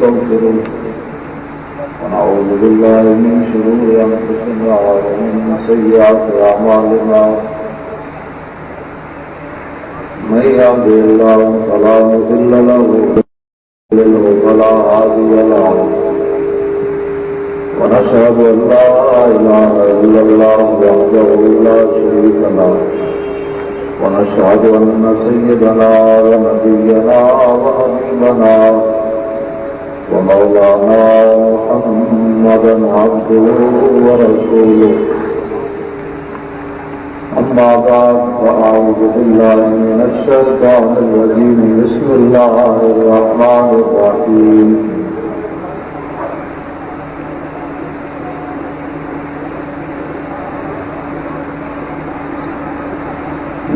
ونستغفره ونعوذ بالله من شرور أنفسنا ومن سيئات أعمالنا من يهده الله فلا مضل له ولا هادي له ونشهد أن لا إله إلا الله وحده لا شريك له ونشهد أن سيدنا ونبينا وحبيبنا ومولانا محمدا عبده ورسوله أما بعد فأعوذ بالله من الشيطان الرجيم بسم الله الرحمن الرحيم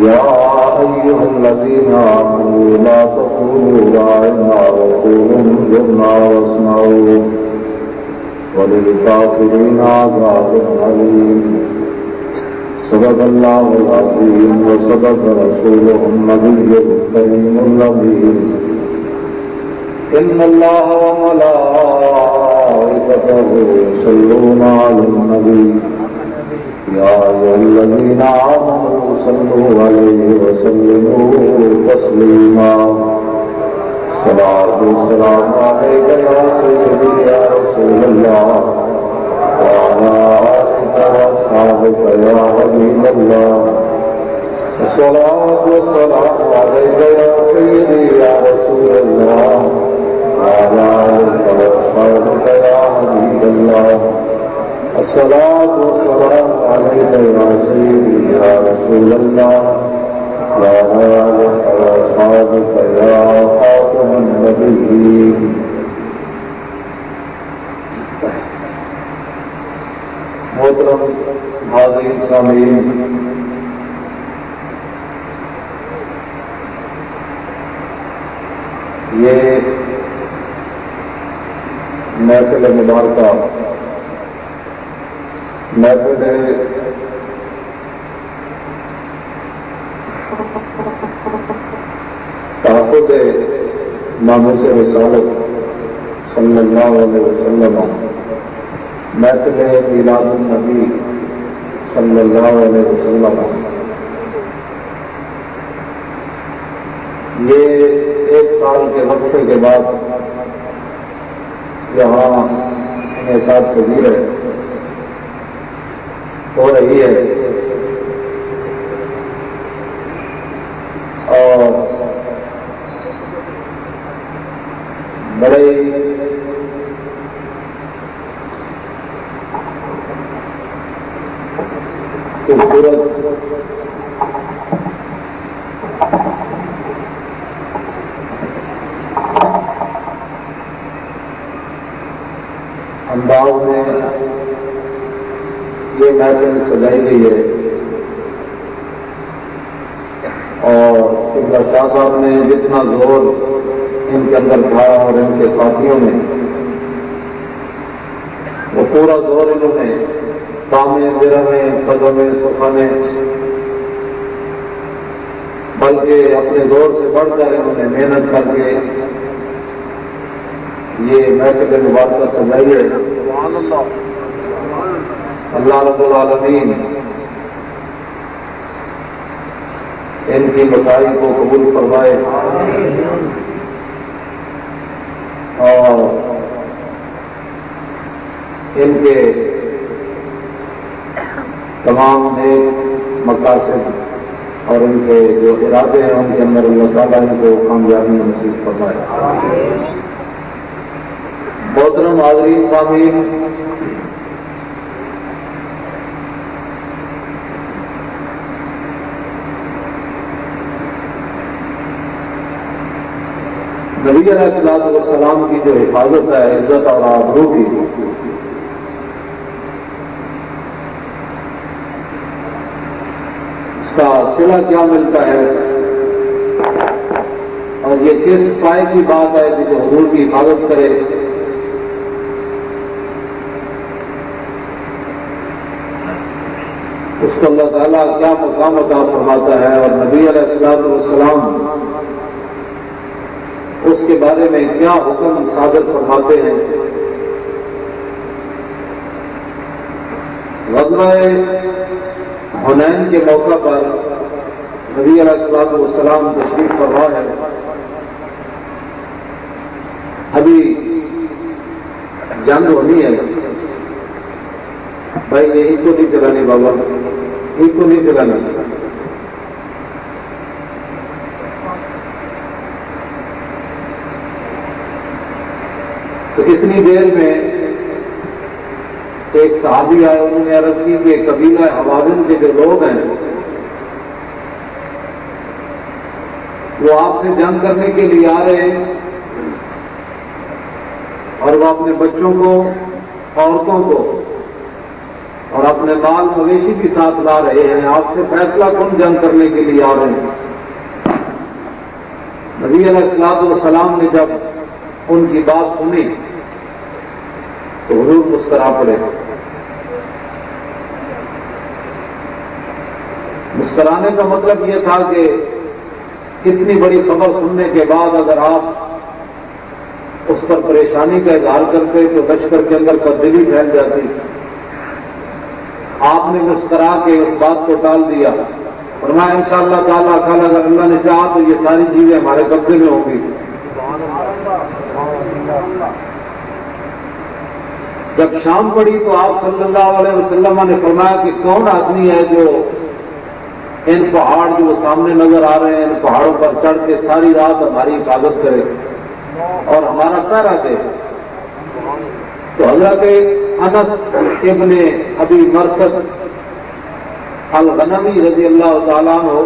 يا أيها الذين آمنوا لا تقولوا راعنا وقولوا انظرنا واسمعوا وللكافرين عذاب أليم صدق الله العظيم وصدق رسوله النبي الكريم الأمين إن الله وملائكته يصلون على النبي يا أيها الذين آمنوا صلوا عليه وسلموا تسليما صلاة والسلام عليك يا سيدي يا رسول الله وعلى آلك وأصحابك يا حبيب الله الصلاة والسلام عليك يا سيدي يا رسول الله وعلى آلك وأصحابك يا حبيب الله الصلاة والسلام عليك يا سيدي يا رسول الله وعلى آلك وأصحابك يا خاتم النبيين محترم حاضرین سامعین، یہ محفل مبارکہ محفل تحفظ ناموس رسالت صلی اللہ علیہ وسلم، محفل میلاد النبی صلی اللہ علیہ وسلم، یہ 1 سال کے وقفے کے بعد یہاں انعقاد پذیر ہو رہی ہے اور بڑے خوبصورت انداز میں یہ محفل سجائی گئی ہے اور قبلہ شاہ صاحب نے جتنا زور ان کے اندر تھا اور ان کے ساتھیوں نے وہ پورا زور انہوں نے تامے میرا میں قدم میں صفا میں، بلکہ اپنے زور سے بڑھ کر انہوں نے محنت کر کے یہ محفل مبارکہ سجائی ہے۔ اللہ رب العالمین ان کی مسائی کو قبول فرمائے اور ان کے تمام نیک مقاصد اور ان کے جو ارادے ہیں ان کے اندر اللہ تعالیٰ ان کو کامیابی نصیب فرمائے۔ محترم حاضرین سامعین، نبی علیہ الصلوۃ والسلام کی جو حفاظت ہے عزت اور آبرو کی، اس کا صلہ کیا ملتا ہے اور یہ کس پائے کی بات ہے کہ جو حضور کی حفاظت کرے۔ اس کو اللہ تعالیٰ کیا مقام عطا فرماتا ہے، اور نبی علیہ الصلوۃ والسلام اس کے بارے میں کیا حکم صادر فرماتے ہیں۔ غزوہ حنین کے موقع پر نبی علیہ الصلوۃ والسلام تشریف فرما ہے۔ ابھی جنگ ہونی ہے، بھائی یہی تو نہیں چلانی بابا، یہ تو نہیں چلانی۔ تو اتنی دیر میں ایک صحابی آئے، انہوں نے عرض کی کہ قبیلہ حوازن کے جو لوگ ہیں وہ آپ سے جنگ کرنے کے لیے آ رہے ہیں، اور وہ اپنے بچوں کو، عورتوں کو اور اپنے مال مویشی بھی ساتھ لا رہے ہیں، آپ سے فیصلہ کن جنگ کرنے کے لیے آ رہے ہیں۔ نبی علیہ الصلوۃ والسلام نے جب ان کی بات سنی تو حضور مسکرا پڑے۔ مسکرانے کا مطلب یہ تھا کہ اتنی بڑی خبر سننے کے بعد اگر آپ اس پر پریشانی کا اظہار کرتے تو لشکر کے اندر تبدیلی پھیل جاتی۔ آپ نے مسکرا کے اس بات کو ٹال دیا، فرمایا انشاءاللہ تعالیٰ اگر اللہ نے چاہا تو یہ ساری چیزیں ہمارے قبضے میں ہوں گی۔ جب شام پڑی تو آپ صلی اللہ علیہ وسلم نے فرمایا کہ کون آدمی ہے جو ان پہاڑ جو سامنے نظر آ رہے ہیں، ان پہاڑوں پر چڑھ کے ساری رات ہماری حفاظت کرے اور ہمارا پہرا دے۔ تو حضرت انس ابن ابی مرثد الغنوی رضی اللہ تعالیٰ عنہ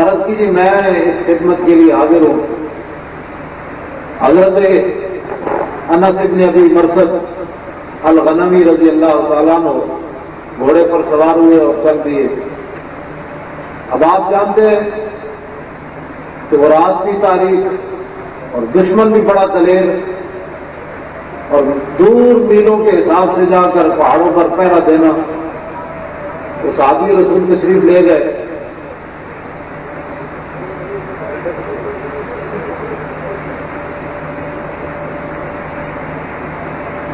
عرض کیجیے میں اس خدمت کے لیے حاضر ہوں۔ حضرت انس ابن ابی مرثد الغنوی رضی اللہ تعالیٰ عنہ گھوڑے پر سوار ہوئے اور چل دیے۔ اب آپ جانتے ہیں کہ وہ رات کی تاریخ اور دشمن بھی بڑا دلیر اور دور میلوں کے حساب سے جا کر پہاڑوں پر پہرا دینا، تو صحابی رسول تشریف لے گئے۔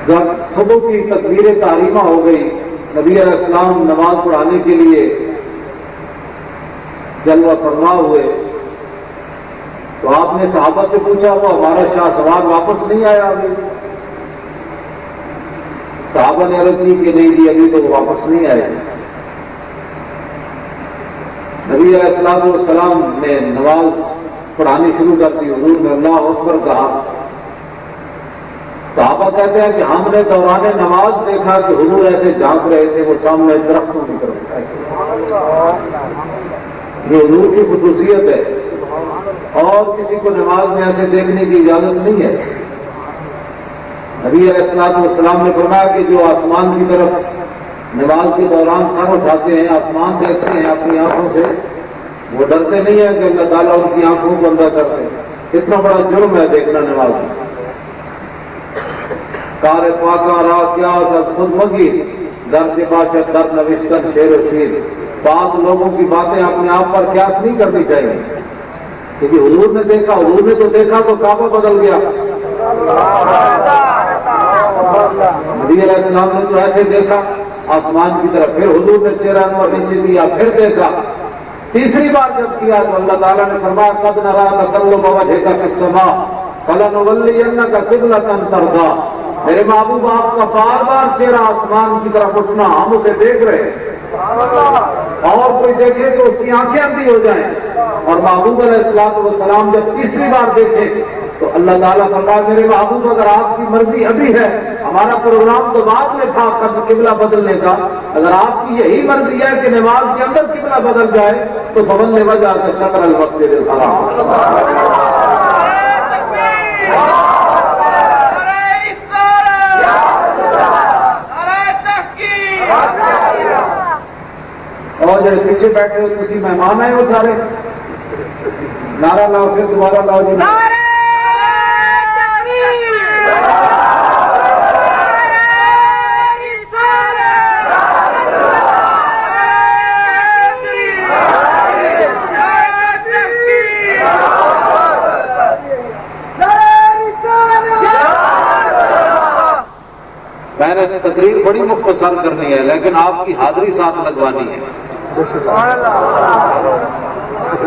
جب صبح کی تکبیر تحریمہ ہو گئی، نبی علیہ السلام نماز پڑھانے کے لیے جلوہ فرما ہوئے، تو آپ نے صحابہ سے پوچھا وہ ہمارا شاہ سوار واپس نہیں آیا ابھی؟ صحابہ نے عرض کی کہ نہیں جی ابھی تو وہ واپس نہیں آئے۔ نبی علیہ السلام نے نماز پڑھانی شروع کر دی، حضور نے اللہ اکبر کہا۔ صحابہ کہتے ہیں کہ ہم نے دوران نماز دیکھا کہ حضور ایسے جھانک رہے تھے، وہ سامنے درختوں کی طرف ایسے۔ یہ حضور کی خصوصیت ہے، اور کسی کو نماز میں ایسے دیکھنے کی اجازت نہیں ہے۔ نبی علیہ السلام نے فرمایا کہ جو آسمان کی طرف نماز کے دوران سر اٹھاتے ہیں، آسمان دیکھتے ہیں اپنی آنکھوں سے، وہ ڈرتے نہیں ہیں کہ اللہ تعالیٰ ان کی آنکھوں کو اندھا کر دے۔ اتنا بڑا جرم ہے دیکھنا نماز میں۔ کار پاکا را کیا سب خود مگی در سے باشد در نوشتن شیر و شیر۔ بعض لوگوں کی باتیں اپنے آپ پر قیاس نہیں کرنی چاہیے، کیونکہ حضور نے دیکھا، حضور نے تو دیکھا تو کعبہ بدل گیا۔ نبی علیہ السلام نے تو ایسے دیکھا آسمان کی طرف، پھر حضور نے چہرہ انور نیچے دیا، پھر دیکھا، تیسری بار جب کیا تو اللہ تعالیٰ نے فرمایا قد نرا تقلب وجهك في السماء فلنولينك قبلة ترضاها۔ میرے محبوب آپ کا بار بار چہرہ آسمان کی طرف اٹھنا، ہم اسے دیکھ رہے ہیں، اور کوئی دیکھے تو اس کی آنکھیں اندھی ہو جائیں۔ اور محبوب علیہ السلام جب تیسری بار دیکھے تو اللہ تعالیٰ فرمایا میرے محبوب اگر آپ کی مرضی ابھی ہے، ہمارا پروگرام تو بعد میں تھا قبلہ بدلنے کا، اگر آپ کی یہی مرضی ہے کہ نماز کے اندر قبلہ بدل جائے تو فبل وجہ کا شطر المسجد الحرام۔ اور جو پیچھے بیٹھے ہوئے کسی مہمان آئے وہ سارے نعرہ لاؤ، پھر دوبارہ لاؤ جی۔ تقریر بڑی مختصر کرنی ہے لیکن آپ کی حاضری ساتھ لگوانی ہے.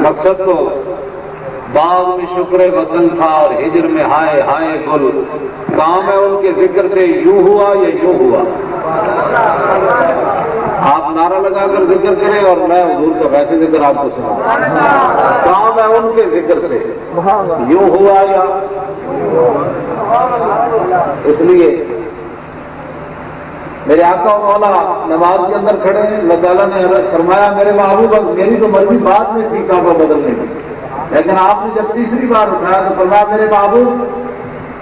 مقصد تو باغ میں شکر وصل تھا اور ہجر میں ہائے ہائے گل. کام ہے ان کے ذکر سے یوں ہوا یا یوں ہوا. آپ نعرہ لگا کر ذکر کریں اور میں حضور کا ویسے ذکر آپ کو سناؤں. کام ہے ان کے ذکر سے یوں ہوا یا. اس لیے میرے آقا و مولا نماز کے اندر کھڑے ہیں. اللہ تعالیٰ نے فرمایا میرے محبوب میری تو مرضی بعد میں تھی کعبہ بدلنے کی، لیکن آپ نے جب تیسری بار اٹھایا تو فرمایا میرے محبوب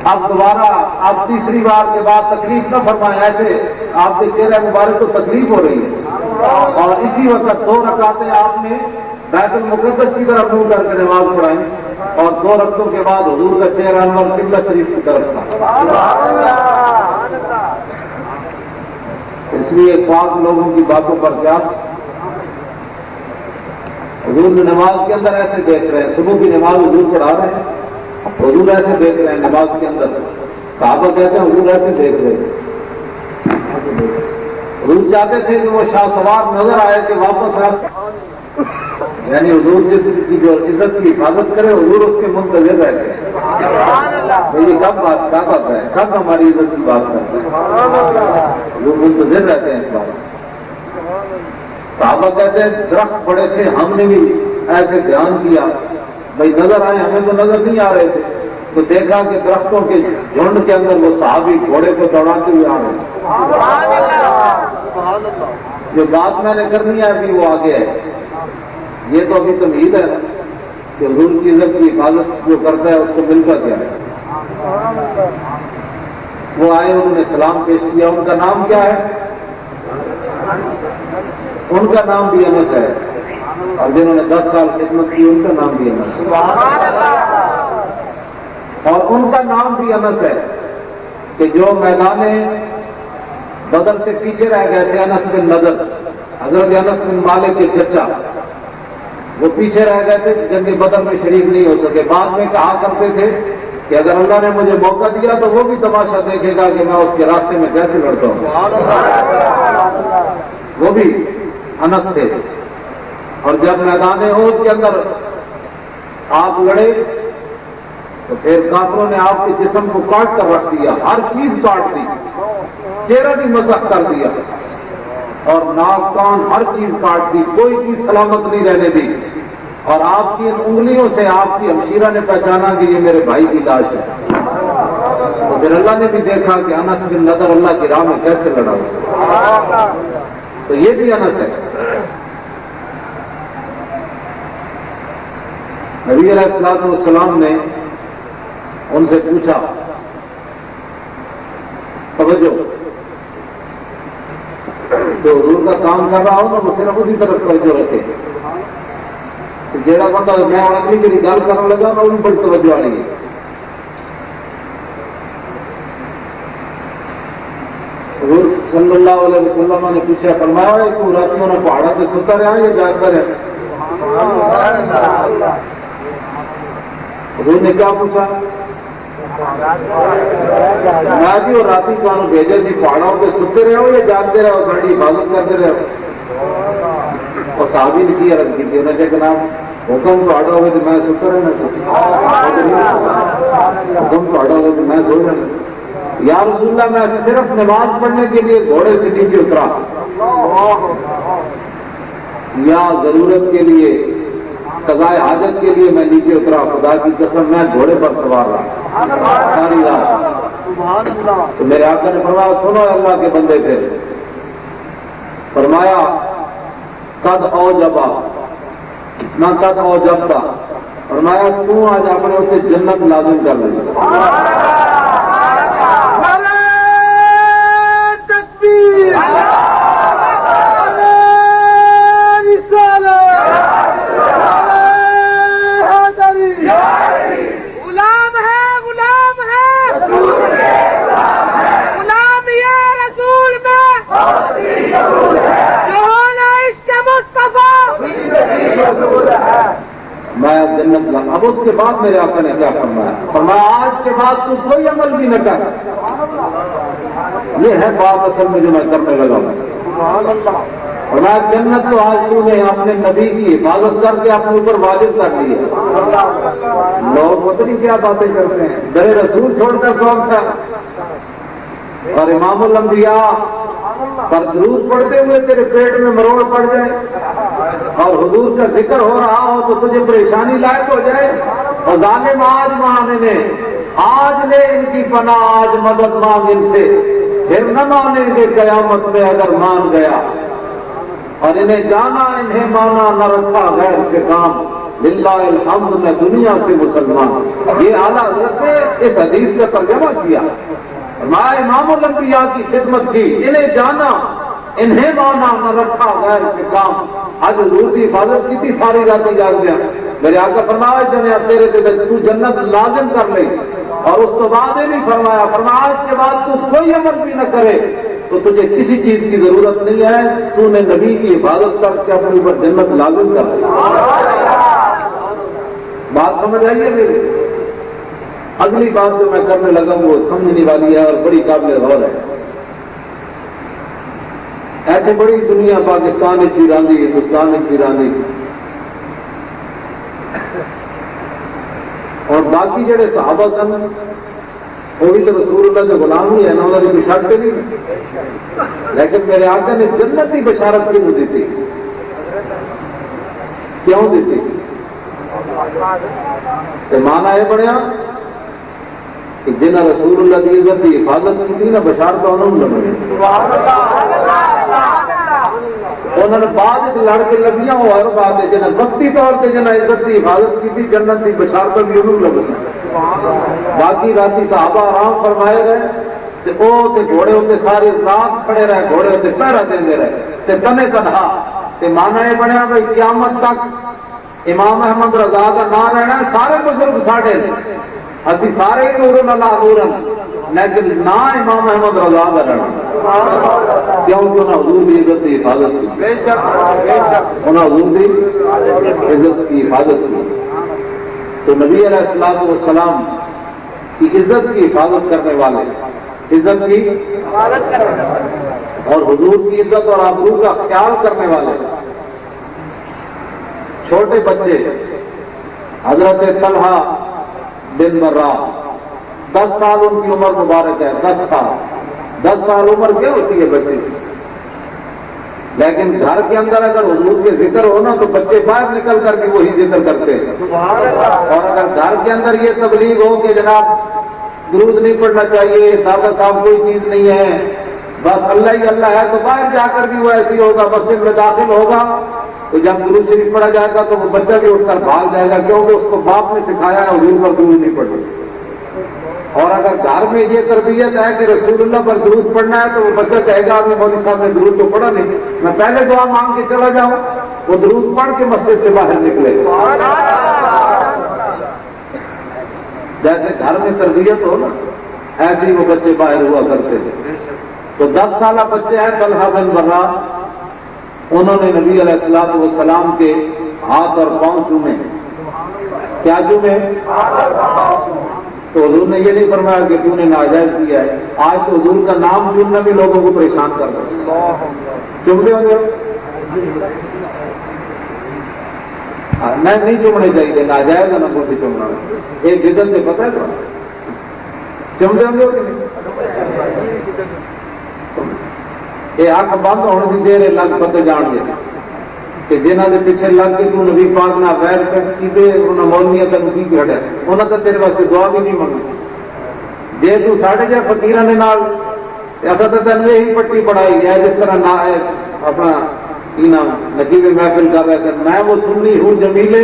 اب دوبارہ آپ تیسری بار کے بعد تکلیف نہ فرمائیں. ایسے آپ کے چہرے مبارک کو تکلیف ہو رہی ہے. اور اسی وقت 2 رکعتیں آپ نے بیت المقدس کی طرف منہ کر کے نماز پڑھائی اور 2 رکعتوں کے بعد حضور کا چہرہ انور قبلہ شریف کی طرف تھا. اس لیے پاک لوگوں کی باتوں پر قیاس. حضور نے نماز کے اندر ایسے دیکھ رہے ہیں، صبح کی نماز حضور پڑھا رہے ہیں، حضور ایسے دیکھ رہے ہیں نماز کے اندر. صحابہ کہتے ہیں حضور ایسے دیکھ رہے ہیں. حضور چاہتے تھے کہ وہ شاہ سوار نظر آئے کہ واپس آ، یعنی حضور جس کی جو عزت کی حفاظت کرے حضور اس کے منتظر رہتے ہیں. یہ کب بات کیا بات ہے، کب ہماری عزت کی بات کرتے ہیں، حضور منتظر رہتے ہیں اس بات. صحابہ کہتے ہیں درخت پڑے تھے، ہم نے بھی ایسے دھیان کیا بھائی نظر آئے، ہمیں تو نظر نہیں آ رہے تھے تو دیکھا کہ درختوں کے جھنڈ کے اندر وہ صحابی گھوڑے کو دوڑاتے ہوئے آ رہے. جو بات میں نے کرنی ہے ابھی وہ آگے ہے. یہ تو ابھی تمہید ہے کہ حضور کی عزت کی حفاظت جو کرتا ہے اس کو ملتا کیا ہے. وہ آئے، انہوں نے سلام پیش کیا. ان کا نام کیا ہے؟ ان کا نام بھی انس ہے، اور جنہوں نے 10 سال خدمت کی ان کا نام بھی انس ہے. اور ان کا نام بھی انس ہے کہ جو میدان بدر سے پیچھے رہ گئے تھے. انس بن نضر، حضرت انس بن مالک کے چچا، وہ پیچھے رہ گئے تھے، جنگ بدر میں شریک نہیں ہو سکے. بعد میں کہا کرتے تھے کہ اگر اللہ نے مجھے موقع دیا تو وہ بھی تماشا دیکھے گا کہ میں اس کے راستے میں کیسے لڑتا ہوں. وہ بھی انس تھے. اور جب میدان احد کے اندر آپ لڑے تو پھر کافروں نے آپ کے جسم کو کاٹ کر رکھ دیا، ہر چیز کاٹ دی، چہرہ بھی مسخ کر دیا اور ناک کان ہر چیز کاٹ دی، کوئی چیز سلامت نہیں رہنے دی. اور آپ کی ان انگلیوں سے آپ کی ہمشیرہ نے پہچانا کہ یہ میرے بھائی کی لاش ہے. تو پھر اللہ نے بھی دیکھا کہ انس بن نضر اللہ کی راہ میں کیسے لڑا اسے. تو یہ بھی انس ہے. نبی علیہ الصلوۃ والسلام نے ان سے پوچھا، توجہ، جو حضور کا کام کر رہا ہو نا وہ صرف اسی طرف توجہ رکھے. جہاں بندہ میں اگلی میری گل کرنے لگا نا وہ بھی بڑی توجہ والی ہے. حضور صلی اللہ علیہ وسلم نے پوچھا، فرمایا ہے کہ راتوں نے پہاڑوں سے ستا رہا یا جاگتا رہا؟ حضور نے کیا پوچھا؟ میں جی وہ راتی تمہیں بھیجے سی پہاڑوں پہ ستے رہے ہو یا جاگتے رہو، ساری حفاظت کرتے رہو. اور صحابی نے کی عرض کی تھی، انہوں نے کہا جناب حکم تو آڈا ہوئے تو میں ستا رہنا، حکم تو آڈا ہوئے تو میں سو رہنا. یا رسول اللہ میں صرف نماز پڑھنے کے لیے گھوڑے سے نیچے اترا یا ضرورت کے لیے قضاء حاجت کے لیے میں نیچے اترا، خدا کی قسم میں گھوڑے پر سوار رہا ساری رات. تو میرے آقا نے فرمایا سنو اللہ کے بندے تھے، فرمایا قد اوجبا نہ قد اوجبتا، فرمایا تو آج اپنے اسے جنت لازم کر لے. میں جنت لگا. اب اس کے بعد میرے آقا نے کیا فرمایا؟ فرمایا آج کے بعد تو کوئی عمل بھی نہ کر، یہ ہے بات اصل میں جو میں کرنے لگا ہوں. اور میں جنت تو آج تو نے اپنے نبی کی حفاظت کر کے اپنے اوپر واجب کر لی ہے. لوگ پتہ نہیں کیا باتیں کرتے ہیں. درے رسول چھوڑ کر کون سا اور امام الانبیاء پر درود پڑھتے ہوئے تیرے پیٹ میں مروڑ پڑ جائے اور حضور کا ذکر ہو رہا ہو تو تجھے پریشانی لائق ہو جائے. اور ظالم آج مانے نے آج لے ان کی پناہ آج مدد مانگ ان سے پھر نہ مانیں گے قیامت میں اگر مان گیا. اور انہیں جانا انہیں مانا نہ رکھا غیر سے کام للہ الحمد میں دنیا سے مسلمان. یہ اعلیٰ حضرت نے اس حدیث کا ترجمہ کیا. میں امام الانبیاء کی خدمت کی انہیں جانا انہیں مانا نہ رکھا غیر سے کام. آج حضور کی حفاظت کی تھی ساری رات جاگ گیا. میرے آقا فرمایا جنیا تیرے تو جنت لازم کر لے. اور اس تو بعد یہ نہیں فرمایا آج کے بعد تو کوئی عمل بھی نہ کرے تو تجھے کسی چیز کی ضرورت نہیں ہے. تو نے نبی کی حفاظت کر کے اپنے اوپر جنت لازم کر لی. بات سمجھ آئی ہے میری. اگلی بات جو میں کرنے لگا وہ سمجھنے والی ہے اور بڑی قابل غور ہے. ایسے بڑی دنیا پاکستان کی راندی ہندوستان کی راندی اور باقی جڑے صحابہ سن وہ بھی تو رسول اللہ کے غلام ہی ہے نا. انہوں نے کوئی شرط نہیں. لیکن میرے آقا نے جنت کی بشارت کیوں دی تھی؟ کیوں دی تھی؟ مانا یہ بنیا کہ جنہیں رسول اللہ کی عزت کی حفاظت کی تھی نا بشارت انہوں نے بنے. انہوں نے بعد لڑ کے لگیاں وہ ہر بات ہے جنہیں وقتی طور پہ جنہیں عزت کی حفاظت کی تھی جنت کی بشارت بھی انہوں لگی. باقی راتی صحابہ آرام فرمائے رہے وہ گھوڑے ہوتے ساری رات کھڑے رہے گھوڑے ہوتے پہرا دے رہے تنے تنہا. مانا یہ بنیا بھائی قیامت تک امام احمد رضا کا نام رہنا سارے بزرگ ساڑھے اسی سارے ہی نور اللہ نورن لیکن نہ امام احمد رضا کا رہنا کیونکہ انہیں حضور کی عزت کی حفاظت کی. انہیں حضور کی عزت کی حفاظت کی. تو نبی علیہ السلام والسلام کی عزت کی حفاظت کرنے والے عزت کی اور حضور کی عزت اور آبرو کا خیال کرنے والے چھوٹے بچے حضرت طلحہ بن برہ 10 سال ان کی عمر مبارک ہے. 10 سال عمر کیا ہوتی ہے بچے کی. لیکن گھر کے اندر اگر حضور کے ذکر ہونا تو بچے باہر نکل کر کے وہی ذکر کرتے ہیں. اور اگر گھر کے اندر یہ تبلیغ ہو کہ جناب درود نہیں پڑھنا چاہیے دادا صاحب کوئی چیز نہیں ہے بس اللہ ہی اللہ ہے تو باہر جا کر بھی وہ ایسی ہوگا. مسجد میں داخل ہوگا تو جب درود شریف پڑھا جائے گا تو وہ بچہ بھی اٹھ کر بھاگ جائے گا کیونکہ اس کو باپ نے سکھایا ہے حضور پر درود نہیں پڑھنا. اور اگر گھر میں یہ تربیت ہے کہ رسول اللہ پر درود پڑھنا ہے تو وہ بچہ کہے گا ابھی مولوی صاحب نے درود تو پڑھا نہیں میں پہلے دعا مانگ کے چلا جاؤں. وہ درود پڑھ کے مسجد سے باہر نکلے. جیسے گھر میں تربیت ہو نا ایسے ہی وہ بچے باہر ہوا کرتے تھے. تو 10 سالہ بچے ہیں طلحہ بن برہ. انہوں نے نبی علیہ الصلوۃ والسلام کے ہاتھ اور پاؤں چومے. کیا چومے؟ تو حضور نے یہ نہیں فرمایا کہ تو نے ناجائز کیا ہے. آج تو حضور کا نام چننا بھی لوگوں کو پریشان کر رہا ہے. چمتے ہوں گے نہیں چمنے چاہیے ناجائز ہے نا مجھے چمنا ایک جدن سے پتہ ہے تو چمتے ہوں گے یہ اک بند ہونے کی دیر لگ پتے جان گے کہ جنہ کے پیچھے لگ کے تو نبی پاک نہ ویر کیتے انہیں مولویاں تین کی کھڑا انہوں نے تیرے واسطے دعا بھی نہیں منگی. جی تو ساڑھے جائے فقیران کے نال ایسا تو تین یہی پٹی پڑھائی ہے جس طرح نہ اپنا نقیب محفل کا ویسے میں وہ سنی ہوں جمیلے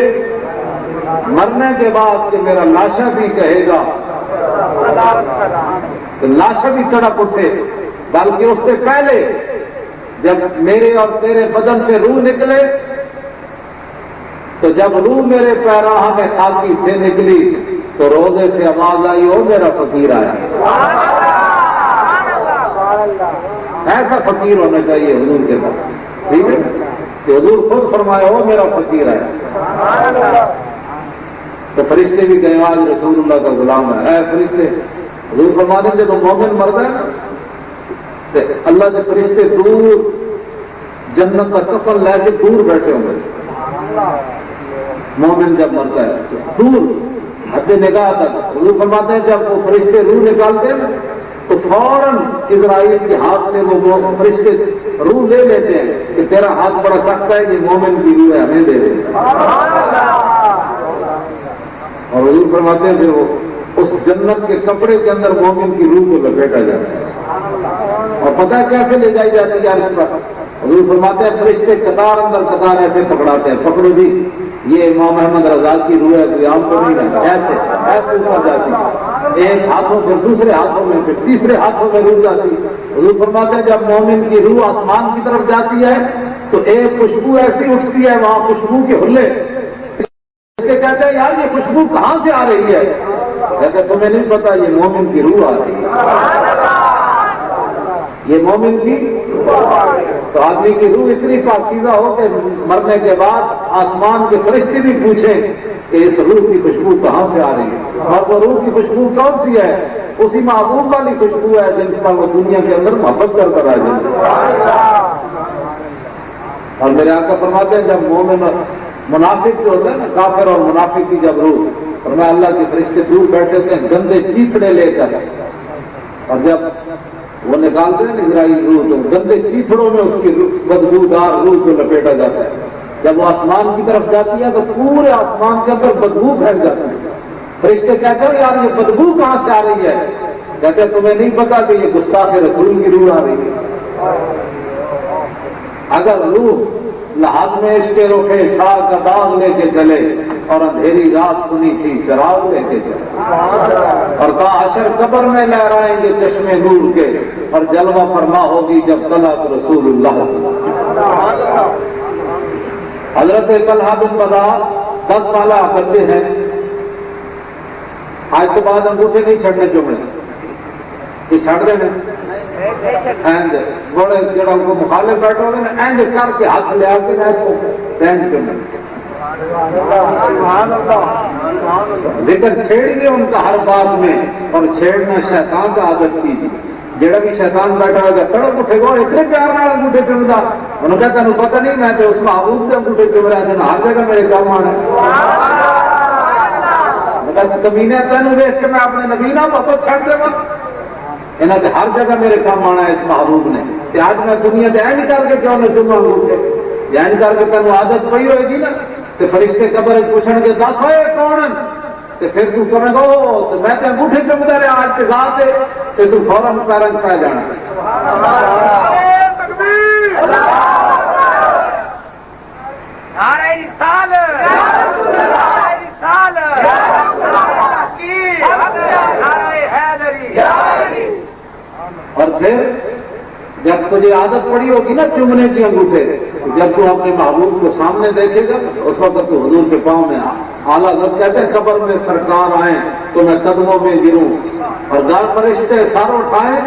مرنے کے بعد کہ میرا لاشا بھی کہے گا تو لاشا بھی کڑپ اٹھے بلکہ اس سے پہلے جب میرے اور تیرے بدن سے روح نکلے تو جب روح میرے پیراہ میں خاکی سے نکلی تو روزے سے آواز آئی ہو میرا فقیر آیا. ایسا فقیر ہونا چاہیے حضور کے پاس. ٹھیک ہے کہ حضور خود فرمایا ہو میرا فقیر آیا. تو فرشتے بھی کہیں آج رسول اللہ کا غلام ہے. اے فرشتے حضور فرما دیں تو مومن مرد ہے نا اللہ کے فرشتے دور جنت کا کفن لے کے دور بیٹھے ہوں گے. مومن جب مرتا ہے دور حد نگاہ تک. حضور فرماتے ہیں جب وہ فرشتے روح نکالتے ہیں تو فوراً اسرائیل کے ہاتھ سے وہ فرشتے روح لے لیتے ہیں کہ تیرا ہاتھ بڑا سخت ہے، یہ مومن کی روح ہے، ہمیں دے دے. اور حضور فرماتے ہیں پھر وہ اس جنت کے کپڑے کے اندر مومن کی روح کو لپیٹا جاتا ہے. اور پتہ کیسے لے جائی جاتی ہے عرش پر؟ حضور فرماتے ہیں فرشتے قطار اندر قطار ایسے پکڑاتے ہیں، پکڑو جی یہ امام احمد رضا کی روح ہے، کوئی عام تو نہیں رہتا. ایسے ایسے اوپر جاتی ہے، ایک ہاتھوں پھر دوسرے ہاتھوں میں، پھر تیسرے ہاتھوں میں روح جاتی. حضور فرماتے ہیں جب مومن کی روح آسمان کی طرف جاتی ہے تو ایک خوشبو ایسی اٹھتی ہے وہاں خوشبو کے ہلے. کہتے ہیں یار یہ خوشبو کہاں سے آ رہی ہے؟ کہتے ہیں تمہیں نہیں پتا، یہ مومن کی روح آ رہی ہے، یہ مومن کی. تو آدمی کی روح اتنی پاکیزہ ہو کہ مرنے کے بعد آسمان کے فرشتے بھی پوچھیں کہ اس روح کی خوشبو کہاں سے آ رہی ہے. اور وہ روح کی خوشبو کون سی ہے؟ اسی محبوب والی خوشبو ہے جن پر وہ دنیا کے اندر محبت کر کر آ جائے. اور میرے آقا فرماتے ہیں جب مومن منافق جو ہوتا ہے نا، کافر اور منافق کی جب روح، اور میں اللہ کے فرشتے دور بیٹھے تھے گندے چیتڑے لے کر، اور جب وہ نکالتے ہیں اسرائیل روح تو گندے چیتڑوں میں اس کی بدبودار روح کو لپیٹا جاتا ہے. جب وہ آسمان کی طرف جاتی ہے تو پورے آسمان کے اندر بدبو پھیل جاتی ہے. فرشتے کہتے ہیں یار یہ بدبو کہاں سے آ رہی ہے؟ کہتے ہیں تمہیں نہیں پتا کہ یہ گستاخ رسول کی روح آ رہی ہے. اگر روح لحاظ میں عشق رخ شاہ کا داغ لے کے چلے اور اندھیری رات سنی تھی چراغ لے کے چلے، اور حشر قبر میں لہرائیں گے چشمے نور کے، اور جلوہ فرما ہوگی جب طلعت رسول اللہ. حضرت طلحہ بن بدا 10 سالہ بچے ہیں. آج تو بعد انگوٹھے نہیں چھڑنے چمڑے یہ چھڑ رہے ہیں بڑے جڑا ان کو مخالف بیٹھو گے نا اینڈ کر کے ہاتھ لے آ کے ذکر چھیڑیے ان کا ہر بات میں، اور چھیڑنا شیطان کا عادت کیجیے. جڑا بھی شیطان بیٹھا ہوگا تڑپ اٹھے گا اتنے پیار نال انگوٹھے چمتا. انہوں نے کہا تمہیں پتہ نہیں میں تو اس محبوب کے انگوٹھے چم رہا تھا، ہر جگہ میرے کام آنا. کمینے تینوں دیکھ کے میں اپنے نبی نہ بہت چھڑ دے وقت انہوں نے ہر جگہ میرے کام آنا ہے اس محبوب نے. کہ آج میں دنیا سے این کر کے کیوں نہ چوما انگوٹھے، این کر کے تینوں عادت پئی ہوئے گی نا. تو فرشتے قبر پوچھیں گے 10 ہوئے کون؟ تو پھر تو کہے گا تو میں تو انگوٹھے چمتا رہا آج کے ساتھ سے، تو فوراً پیرنگ پہ جانا. اور پھر جب تجھے عادت پڑی ہوگی نا چومنے کی انگوٹھے، جب تو اپنے محبوب کو سامنے دیکھے گا اس وقت تو حضور کے پاؤں میں اعلیٰ حضرت کہتے ہیں قبر میں سرکار آئیں تو میں قدموں میں گروں، اور گر فرشتے سر اٹھائیں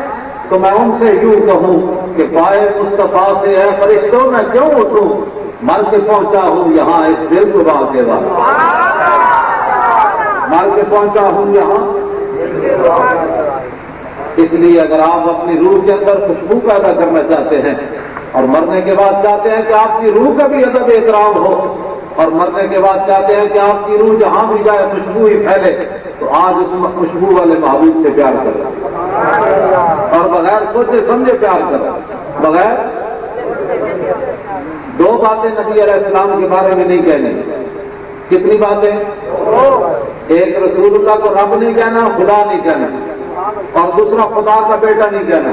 تو میں ان سے یوں کہوں کہ پائے مصطفیٰ سے اے فرشتوں میں کیوں اٹھوں، مر کے پہنچا ہوں یہاں اس دل کو باغ کے واسطے، مر کے پہنچا ہوں یہاں. اس لیے اگر آپ اپنی روح کے اندر خوشبو پیدا کرنا چاہتے ہیں اور مرنے کے بعد چاہتے ہیں کہ آپ کی روح کا بھی ادب احترام ہو، اور مرنے کے بعد چاہتے ہیں کہ آپ کی روح جہاں بھی جائے خوشبو ہی پھیلے، تو آج اس خوشبو والے محبوب سے پیار کریں اور بغیر سوچے سمجھے پیار کریں. بغیر 2 باتیں نبی علیہ السلام کے بارے میں نہیں کہنی. کتنی باتیں؟ ایک رسول اللہ کو رب نہیں کہنا، خدا نہیں کہنا، اور دوسرا خدا کا بیٹا نہیں کہنا.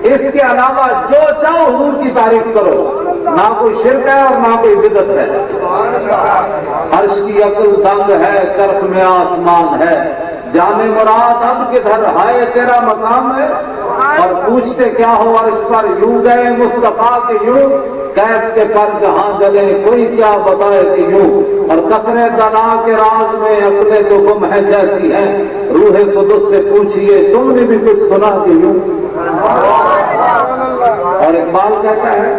اس کے علاوہ جو چاہو حضور کی تعریف کرو، نہ کوئی شرک ہے اور نہ کوئی بدعت ہے. عرش کی عقل دنگ ہے، چرخ میں آسمان ہے، جانے مراد اب کدھر ہائے تیرا مقام ہے. اور پوچھتے کیا ہو عرش پر یوں گئے مصطفیٰ کے یوں، کیف کے پر جہاں جلے کوئی کیا بتائے کہ یوں. اور کثرے دنا کے راز میں اپنے تو گم ہے جیسی ہیں، روح قدس سے پوچھئے تم نے بھی کچھ سنا کہ یوں. اور اقبال کہتا ہے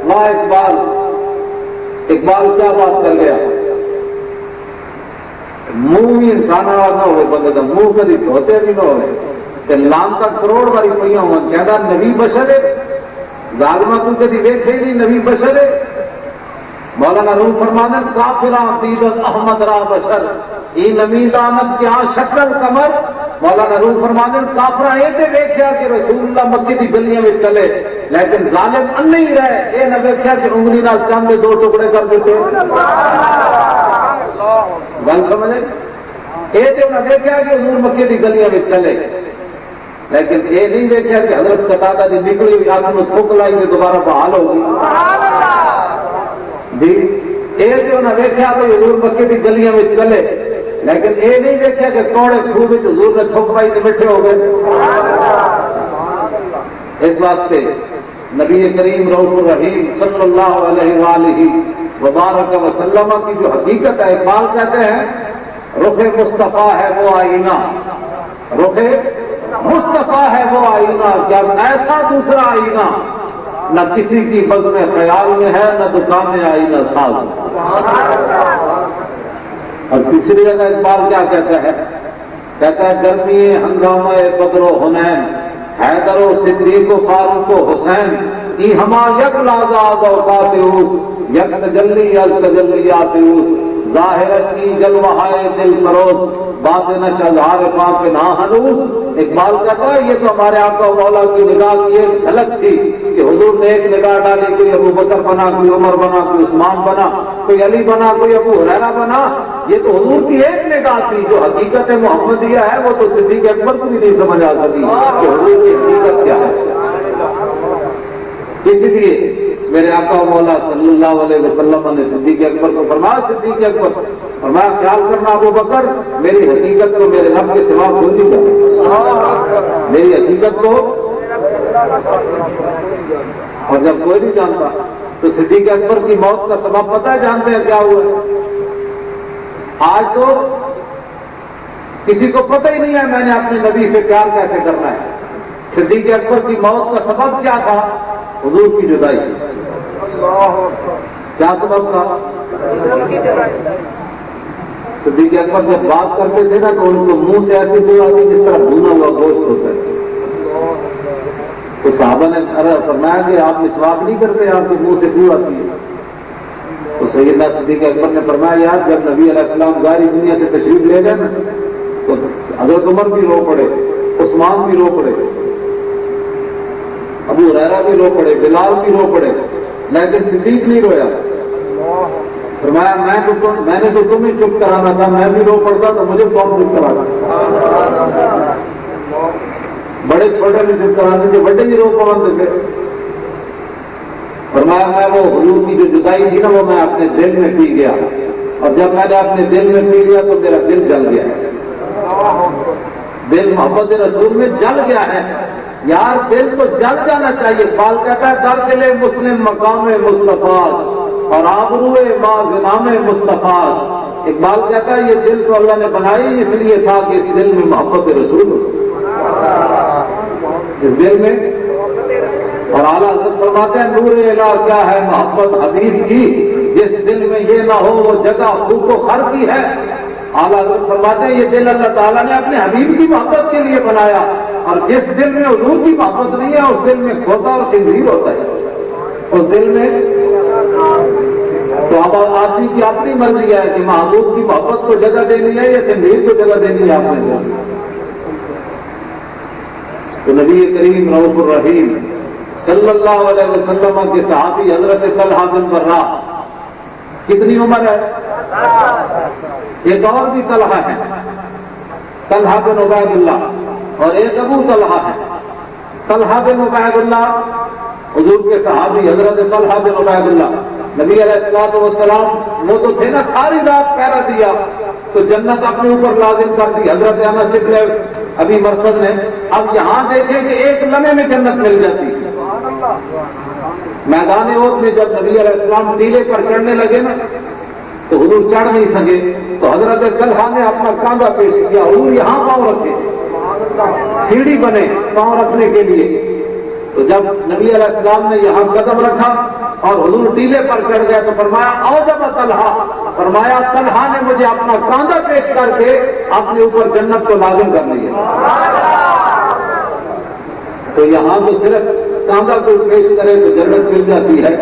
واہ اقبال، اقبال کیا بات کر گیا. منہ بھی انسان والا نہ ہوئے بندے کا، منہ کبھی دھوتے بھی نہ ہوئے، کہ لانتا کروڑ باری پہ ہوا کہتا نبی بشر ہے ظالمہ تو کدی ویکھے نہیں نبی بشر ہے. مولانا روح فرمانے کافراں دیدت احمد را بشر ای نمی دامت کیا شکل کمر. مولانا روح فرمانے کافراں یہ تے ویکھیا کہ رسول اللہ مکے دی گلیاں میں چلے لیکن ظالم ان نہیں رہے یہ نہ ویکھیا کہ انگلی نال چاند دے 2 ٹکڑے کر دیتے. گل سمجھے یہ تے انہیں ویکھیا کہ حضور مکے دی گلیاں میں چلے لیکن یہ نہیں دیکھا کہ حضرت قتادہ دی نکلی ہوئی آدمی کو تھوک لائی تو دوبارہ بحال ہوگی. جی یہ جو انہیں دیکھا کہ حضور مکے کی گلیاں میں چلے لیکن یہ نہیں دیکھا کہ کوڑے خوہ میں حضور نے تھوک لائی تو بیٹھے ہو گئے. اس واسطے نبی کریم رؤوف الرحیم صلی اللہ علیہ وآلہ وبارک وسلم کی جو حقیقت ہے اقبال کہتے ہیں رخ مصطفیٰ ہے وہ آئینہ رخ مصطفیٰ ہے وہ آئینہ کیا ایسا دوسرا آئینہ نہ کسی کی بزم خیال میں ہے نہ دکان آئینہ ساز. اور تیسری جگہ اقبال کیا کہتا ہے گرمی ہنگامہ بدر و حنین حیدر و صدیق و فاروق و حسین ای ہما یک لازاد اوقات اوس یک تجلی از تجلیات اوس ظاہرش کی جلوہائے دل فروز باطنش از عارفاں پہ نہ ہنوز. اقبال کہتا ہے یہ تو ہمارے آقا و مولا کی نگاہ کی ایک جھلک تھی کہ حضور نے ایک نگاہ ڈالی کوئی ابو بکر بنا کوئی عمر بنا کوئی عثمان بنا کوئی علی بنا کوئی ابو ہریرہ بنا. یہ تو حضور کی ایک نگاہ تھی جو حقیقت محمدیہ ہے وہ تو صدیق اکبر کو بھی نہیں سمجھ آ سکی کہ حضور کی حقیقت کیا ہے. اسی لیے میرے آقا و مولا صلی اللہ علیہ وسلم نے صدیق اکبر کو فرمایا صدیق اکبر فرمایا خیال کرنا ابو بکر میری حقیقت کو میرے رب کے سوا کوئی نہیں جانتا میری حقیقت کو. اور جب کوئی نہیں جانتا تو صدیق اکبر کی موت کا سبب پتہ ہے جانتے ہیں کیا ہوا ہے. آج تو کسی کو پتہ ہی نہیں ہے میں نے اپنے نبی سے پیار کیسے کرنا ہے. صدیق اکبر کی موت کا سبب کیا تھا حضور کی جدائی. کیا سبب تھا صدیق اکبر جب بات کرتے تھے نا تو ان کو منہ سے ایسی بو آتی جس طرح بھونا ہوا گوشت ہوتا ہے. تو صحابہ نے فرمایا کہ آپ مسواک نہیں کرتے آپ کے منہ سے بو آتی ہے. تو سیدنا صدیق اکبر نے فرمایا یار جب نبی علیہ السلام ظاہری دنیا سے تشریف لے گئے نا تو حضرت عمر بھی رو پڑے عثمان بھی رو پڑے ابو ہریرہ بھی رو پڑے بلال بھی رو پڑے لیکن صدیق نہیں رویا. فرمایا میں نے تو تمہیں چپ کرانا تھا میں بھی رو پڑتا تو مجھے کون چپ کرانا. بڑے چھوٹے بھی چپ کراتے تھے بڑے بھی رو پڑتے تھے. فرمایا میں وہ حضور کی جو جدائی تھی نا وہ میں اپنے دل میں پی گیا اور جب میں نے اپنے دل میں پی لیا تو میرا دل جل گیا ہے. دل محبت رسول میں جل گیا ہے. یار دل تو جل جانا چاہیے. بال کہتا ہے در دل مسلم مقام مصطفیٰ اور آبروئے ماں غلام مصطفیٰ. اقبال کہتا ہے یہ دل تو اللہ نے بنائی اس لیے تھا کہ اس دل میں محبت رسول ہو اس دل میں. اور اعلیٰ حضرت فرماتے ہیں نور الہ کیا ہے محبت حبیب کی جس دل میں یہ نہ ہو وہ جگہ خوب و خر کی ہے. اعلیٰ حضرت فرماتے ہیں یہ دل اللہ تعالیٰ نے اپنے حبیب کی محبت کے لیے بنایا اور جس دل میں حضور کی محبت نہیں ہے اس دل میں کھوتا اور خنزیر ہوتا ہے. اس دل میں تو اب آدمی کی اپنی مرضی ہے کہ محبوب کی محبت کو جگہ دینی ہے یا خنزیر کو جگہ دینی ہے. آپ نے تو نبی کریم رؤوف الرحیم صلی اللہ علیہ وسلم کے صحابی حضرت طلحہ بن براہ کتنی عمر ہے. ایک اور بھی طلحہ ہے طلحہ بن عبید اللہ اور ایک ابو طلحہ ہے. طلحہ بن عبید اللہ حضور کے صحابی حضرت طلحہ بن عبید اللہ نبی علیہ الصلوۃ والسلام وہ تو تھے نا ساری رات پہرا دیا تو جنت اپنے اوپر لازم کر دی حضرت انس بن ابی مرثد نے. اب یہاں دیکھیں کہ ایک لمحے میں جنت مل جاتی. میدان احد میں جب نبی علیہ السلام ٹیلے پر چڑھنے لگے نا تو حضور چڑھ نہیں سکے تو حضرت طلحہ نے اپنا کاندھا پیش کیا. حضور یہاں پاؤں رکھے سیڑھی بنے پاؤں رکھنے کے لیے. تو جب نبی علیہ السلام نے یہاں قدم رکھا اور حضور ٹیلے پر چڑھ گئے تو فرمایا اوجب طلحہ فرمایا طلحہ نے مجھے اپنا کاندھا پیش کر کے اپنے اوپر جنت کو لازم کر لیا. تو یہاں تو صرف کانگا کو پیش کرے تو جنت مل جاتی ہے،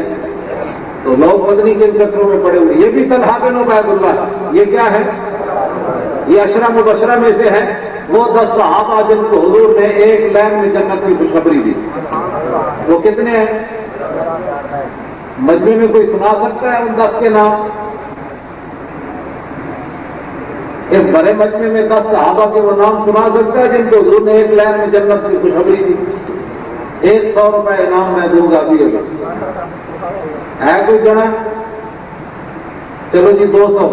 تو لوگ پتنی کے چکروں میں پڑے ہوئے۔ یہ بھی طلحہ بن عبید اللہ، یہ کیا ہے؟ یہ عشرہ مبشرہ میں سے ہے، وہ 10 صحابہ جن کو حضور نے ایک لین میں جنت کی خوشخبری دی۔ وہ کتنے ہیں؟ مجمع میں کوئی سنا سکتا ہے ان 10 کے نام؟ اس بڑے مجمع میں 10 صحابہ کے وہ نام سنا سکتا ہے جن کو حضور نے ایک لین میں جنت کی خوشخبری دی؟ 100 روپے انعام میں دوں گا بھی ہوگا، ہے کوئی جنا؟ چلو جی 200۔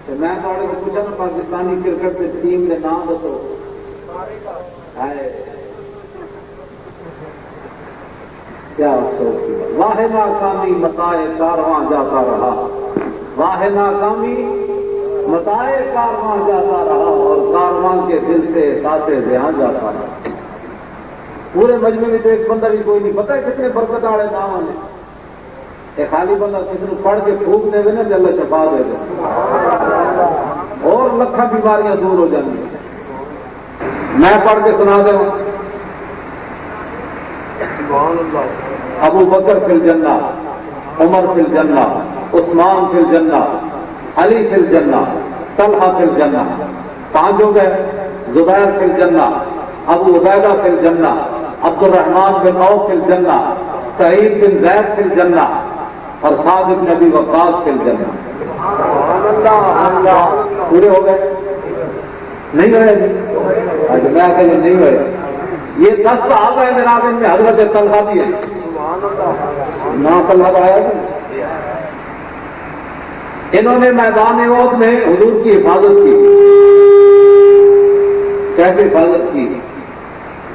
تو میں تھوڑے کو پوچھا نا پاکستانی کرکٹ کی ٹیم کے نام دسو، کیا افسوس کی بات۔ واہ ناکامی متائے کارواں جاتا رہا، واہ ناکامی متائے کارواں جاتا رہا، اور کارواں کے دل سے احساس زیاں جاتا رہا۔ پورے مجمع میں تو ایک بندہ بھی کوئی نہیں، پتہ ہے کتنے برکت والے نام ہیں۔ ایک خالی بندہ کسی نے پڑھ کے پھونک دے گا نا، اللہ شفا دے گا اور لکھاں بیماریاں دور ہو جائیں گی۔ میں پڑھ کے سنا دوں، ابو بکر فی الجنہ، عمر فی الجنہ، عثمان فی الجنہ، علی فی الجنہ، طلحہ فی الجنہ۔ 5 ہو گئے۔ زبیر فی الجنہ، ابو عبیدہ فی الجنہ، عبد الرحمن بن عوف فی الجنہ، سعید بن زید فی الجنہ، اور سعد بن ابی وقاص فی الجنہ۔ پورے ہو گئے؟ نہیں ہوئے جی؟ میں کہ نہیں ہوئے۔ یہ 10 صحابہ ہیں جناب، ان میں حضرت طلحہ بھی ہے، نام طلحہ آیا کہ انہوں نے میدان احد میں حضور کی حفاظت کی۔ کیسے حفاظت کی؟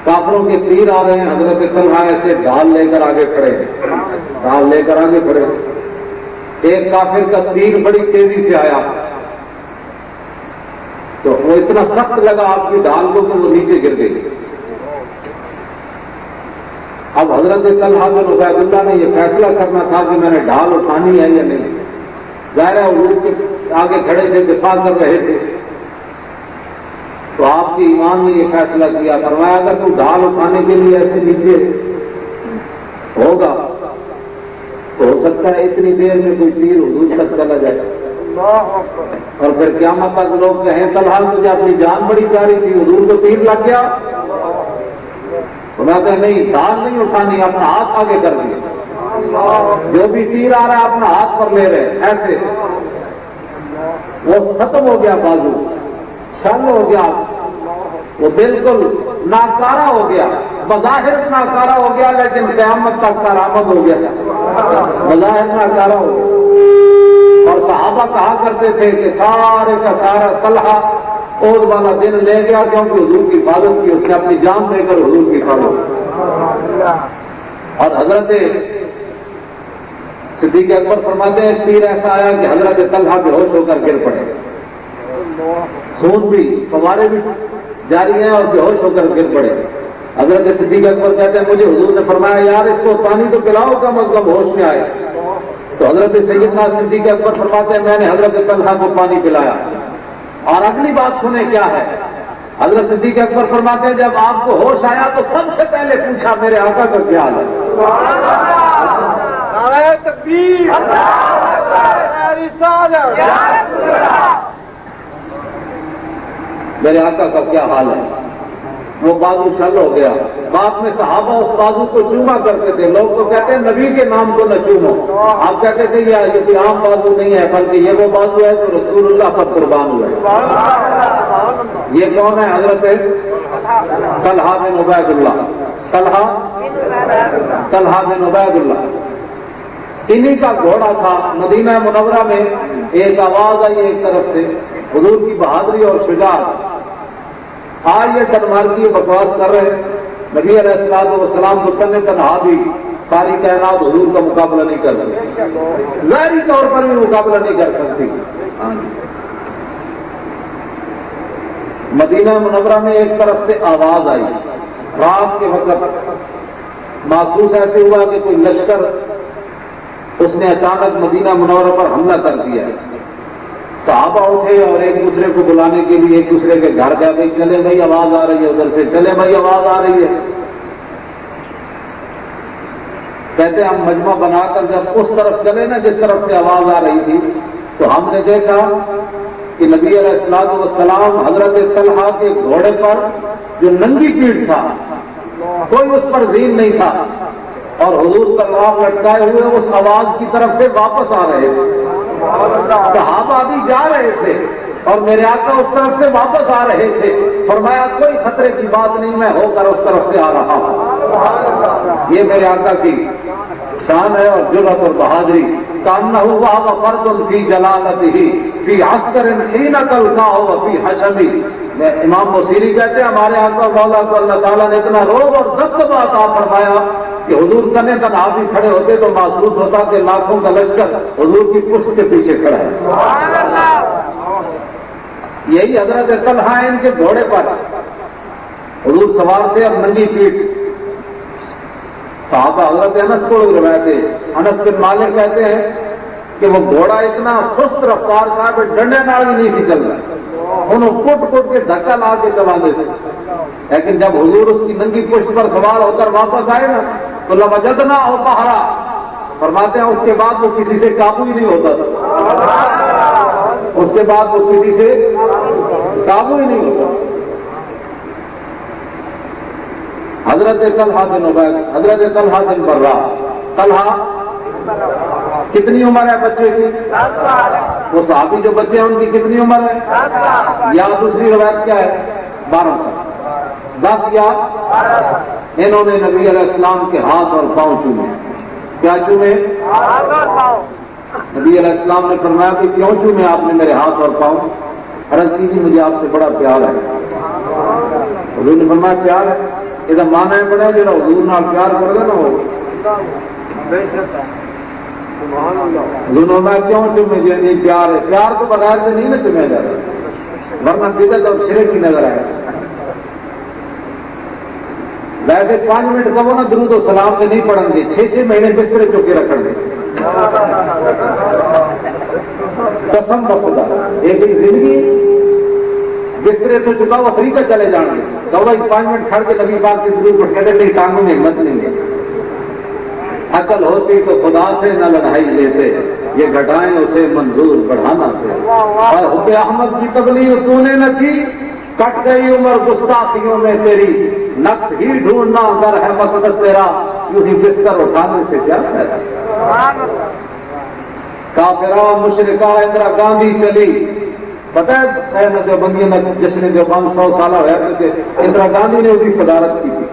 کافروں کے تیر آ رہے ہیں، حضرت طلحہ ایسے ڈھال لے کر آگے کھڑے ہیں، ڈھال لے کر آگے کھڑے۔ ایک کافر کا تیر بڑی تیزی سے آیا تو وہ اتنا سخت لگا آپ کی ڈھال کو کہ وہ نیچے گر گئی۔ اب حضرت طلحہ بن عبید اللہ نے یہ فیصلہ کرنا تھا کہ میں نے ڈھال اٹھانی ہے یا نہیں۔ ظاہر ہے حضور کے آگے کھڑے تھے، دفاع کر رہے تھے، تو آپ کے ایمان نے یہ فیصلہ کیا، فرمایا اگر تو ڈھال اٹھانے کے لیے ایسے نیچے ہوگا تو ہو سکتا ہے اتنی دیر میں کوئی تیر حضور تک چلا جائے، اور پھر قیامت تک لوگ کہیں طلحہ تجھے اپنی جان بڑی پیاری تھی، حضور کو تیر لگ گیا۔ فرماتے ہیں نہیں، ڈھال نہیں اٹھانی، اپنا ہاتھ آگے کر دیا، جو بھی تیر آ رہا ہے اپنا ہاتھ پر لے رہے ایسے، وہ ختم ہو گیا، بازو شل ہو گیا، وہ بالکل ناکارہ ہو گیا، بظاہر ناکارہ ہو گیا لیکن قیامت تک کارآمد ہو گیا، بظاہر ناکارہ ہو گیا۔ اور صحابہ کہا کرتے تھے کہ سارے کا سارا طلحہ عہد والا دن لے گیا کیونکہ حضور کی حفاظت کی، اس نے اپنی جان دے کر حضور کی حفاظت کی۔ اور حضرت صدیق اکبر فرماتے ہیں تیر ایسا آیا کہ حضرت طلحہ بے ہوش ہو کر گر پڑے، خون بھی، فوارے بھی جاری ہیں اور بے ہوش ہو کر گر پڑے۔ حضرت صدیق اکبر کہتے ہیں مجھے حضور نے فرمایا یار اس کو پانی تو پلاؤ کا مطلب ہوش میں آئے، تو حضرت سیدنا صدیق اکبر فرماتے ہیں میں نے حضرت طلحہ کو پانی پلایا۔ اور اگلی بات سنیں کیا ہے، حضرت صدیق اکبر فرماتے ہیں جب آپ کو ہوش آیا تو سب سے پہلے پوچھا میرے آقا کا کیا حال ہے؟ نعرہ تکبیر، نعرہ رسالت، میرے آقا کا کیا حال ہے؟ وہ بازو شل ہو گیا۔ بعد میں صحابہ اس بازو کو چوما کرتے تھے، لوگ تو کہتے ہیں نبی کے نام کو نہ چومو، آپ کہتے تھے یہ کوئی عام بازو نہیں ہے بلکہ یہ وہ بازو ہے جو رسول اللہ پر قربان ہوا ہے۔ یہ کون ہے؟ حضرت طلحہ بن عبید اللہ، طلحہ بن عبید اللہ، انہی کا گھوڑا تھا۔ مدینہ منورہ میں ایک آواز آئی ایک طرف سے حضور کی بہادری اور شجاعت، آج یہ ڈنمارکی بکواس کر رہے ہیں، نبی علیہ الصلوۃ والسلام کو تنہا بھی ساری کائنات حضور کا مقابلہ نہیں کر سکتی، ظاہری طور پر بھی مقابلہ نہیں کر سکتی۔ مدینہ منورہ میں ایک طرف سے آواز آئی، رات کے وقت محسوس ایسے ہوا کہ کوئی لشکر اس نے اچانک مدینہ منورہ پر حملہ کر دیا ہے۔ صحابہ اٹھے اور ایک دوسرے کو بلانے کے لیے ایک دوسرے کے گھر گئے، بھائی چلے بھائی آواز آ رہی ہے ادھر سے، چلے بھائی آواز آ رہی ہے. کہتے ہم مجمع بنا کر جب اس طرف چلے نا جس طرف سے آواز آ رہی تھی، تو ہم نے دیکھا کہ نبی علیہ الصلوۃ والسلام حضرت طلحہ کے گھوڑے پر جو ننگی پیٹھ تھا، کوئی اس پر زین نہیں تھا، اور حضور تلوار لٹکائے ہوئے اس آواز کی طرف سے واپس آ رہے تھے. صحابہ بھی جا رہے تھے اور میرے آقا اس طرف سے واپس آ رہے تھے. فرمایا کوئی خطرے کی بات نہیں، میں ہو کر اس طرف سے آ رہا ہوں. یہ میرے آقا کی شان ہے اور جرأت اور بہادری. کانہ وهو فرد فی جلالتہ فی عسکر حین تلقاہ وفی حشمی. امام بصیری کہتے ہیں ہمارے آقا مولا کو اللہ تعالیٰ نے اتنا روب اور دبدبہ عطا فرمایا کہ حضور تنے تنہا بھی کھڑے ہوتے تو محسوس ہوتا کہ لاکھوں کا لشکر حضور کی پشت کے پیچھے کھڑا ہے. یہی حضرت طلحہ ان کے گھوڑے پر حضور سوار تھے اور ننگی پیٹھ. صحابہ حضرت انس کو روایت ہے، انس بن مالک کہتے ہیں کہ وہ گھوڑا اتنا سست رفتار تھا کہ ڈنڈے نال بھی نہیں سی چل رہا، انہوں کٹ کٹ کے دھکا لا کے چلانے سے. لیکن جب حضور اس کی ننگی پشت پر سوار ہو کر واپس آئے نا تو لوجدنا ہو پہاڑا. فرماتے ہیں اس کے بعد وہ کسی سے قابو ہی نہیں ہوتا تھا، اس کے بعد وہ کسی سے قابو ہی نہیں ہوتا. حضرت طلحہ بن عبید، حضرت طلحہ بن برہ. طلحہ کتنی عمر ہے بچے کی؟ 10 سال. وہ صحابی جو بچے ہیں ان کی کتنی عمر ہے؟ 10 سال. یا دوسری روایت کیا ہے؟ 12 سال. 10 یا 12 سال. انہوں نے نبی علیہ السلام کے ہاتھ اور پاؤں چومے. کیا چومے؟ ہاتھ اور پاؤں. نبی علیہ السلام نے فرمایا کہ کیوں چومے آپ نے میرے ہاتھ اور پاؤں؟ عرض کیجیے مجھے آپ سے بڑا پیار ہے. حضور نے فرمایا پیار ہے، یہ مانا ہے بڑا جا حضور نال پیار کر گا نا وہ. حضور میں کیوں چومے جی پیار ہے؟ پیار تو بغیر سے نہیں نا چومیا جاتا، ورنہ بدعت اور شرک کی نظر آئے. ویسے 5 منٹ کہو نا درود و سلام سے نہیں پڑھیں گے، 6 مہینے بسترے چوکے رکھیں گے. قسم بخدا ایک زندگی بسترے تو چکا وہ افریقہ چلے جان گے. کہ 5 منٹ کھڑ کے نبی پاک کی درود پڑھ کے نہیں ٹانگوں میں ہمت نہیں ہے. عقل ہوتی تو خدا سے نہ لڑائی لیتے، یہ گھٹائیں اسے منظور بڑھانا تھے. اور حب احمد کی تبلیغ تو نے نہ کی، کٹ گئی عمر گستاخیوں میں تیری، نقص ہی ڈھونڈنا اگر ہے مقصد تیرا، یوں ہی بستر اٹھانے سے کیا فائدہ. کافرہ مشرکہ اندرا گاندھی چلی. پتہ ہے جو بندیوں نے جشن جو 500 سالہ ہوا کہ اندرا گاندھی نے بھی صدارت کی تھی.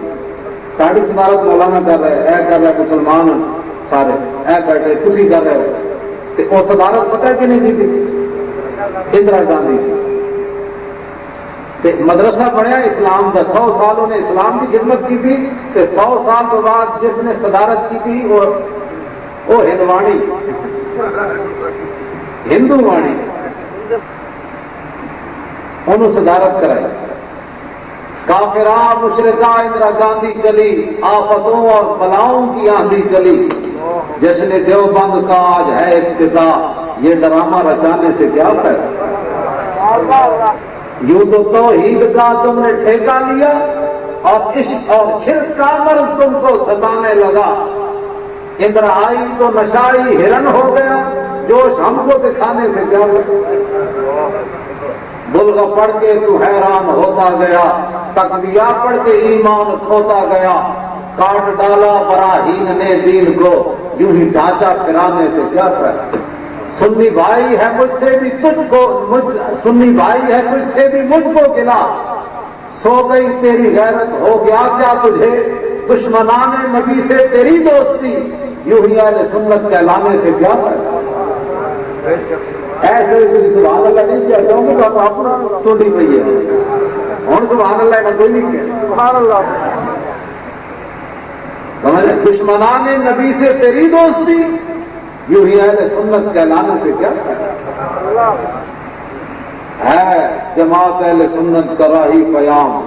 ساری صدارت مولانا کر رہے، اے کر رہے مسلمان سارے، اے بیٹھے تسی کر رہے ہو. وہ صدارت پتہ ہے کہ نہیں کی تھی اندرا گاندھی. مدرسہ بنیا اسلام کا، 100 سال انہیں اسلام کی خدمت کی تھی. 100 سال کے بعد جس نے صدارت کی تھی وہ ہندوانی، ہندو وانی، انہوں صدارت کرائی. کافرہ مشرکہ اندرا گاندھی چلی، آفتوں اور بلاؤں کی آندھی چلی. جشن دیوبند کا آج ہے افتتاح، یہ ڈرامہ رچانے سے کیا فائدہ. یوں تو توحید کا تم نے ٹھیکہ لیا اور عشق اور شرک کا مرض تم کو ستانے لگا. اندر آئی تو نشائی ہرن ہو گیا، جوش ہم کو دکھانے سے کیا فائدہ. بلغ پڑھ کے تو حیران ہوتا گیا، تقویہ پڑھ کے ایمان کھوتا گیا. کاٹ ڈالا براہین نے دین کو، یوں ہی ڈھانچہ پھرانے سے کیا فائدہ. سنی بھائی ہے مجھ سے بھی تجھ کو، سنی بھائی ہے تجھ سے بھی مجھ کو گلا. سو گئی تیری غیرت ہو گیا کیا تجھے، دشمنان نبی سے تیری دوستی، یوں ہی اہل سنت کہلانے سے کیا فائدہ. ایسے سبحان اللہ نہیں کیا چاہوں گی تو آپ اپنا توڑی پی ہے. ہوں سبحان اللہ کا کوئی نہیں کیا. سبحان اللہ. سمجھ دشمنان نبی سے تیری دوستی، یوں ہی اہل سنت کہلانے سے کیا ہے. جماعت اہل سنت کا راہی پیام،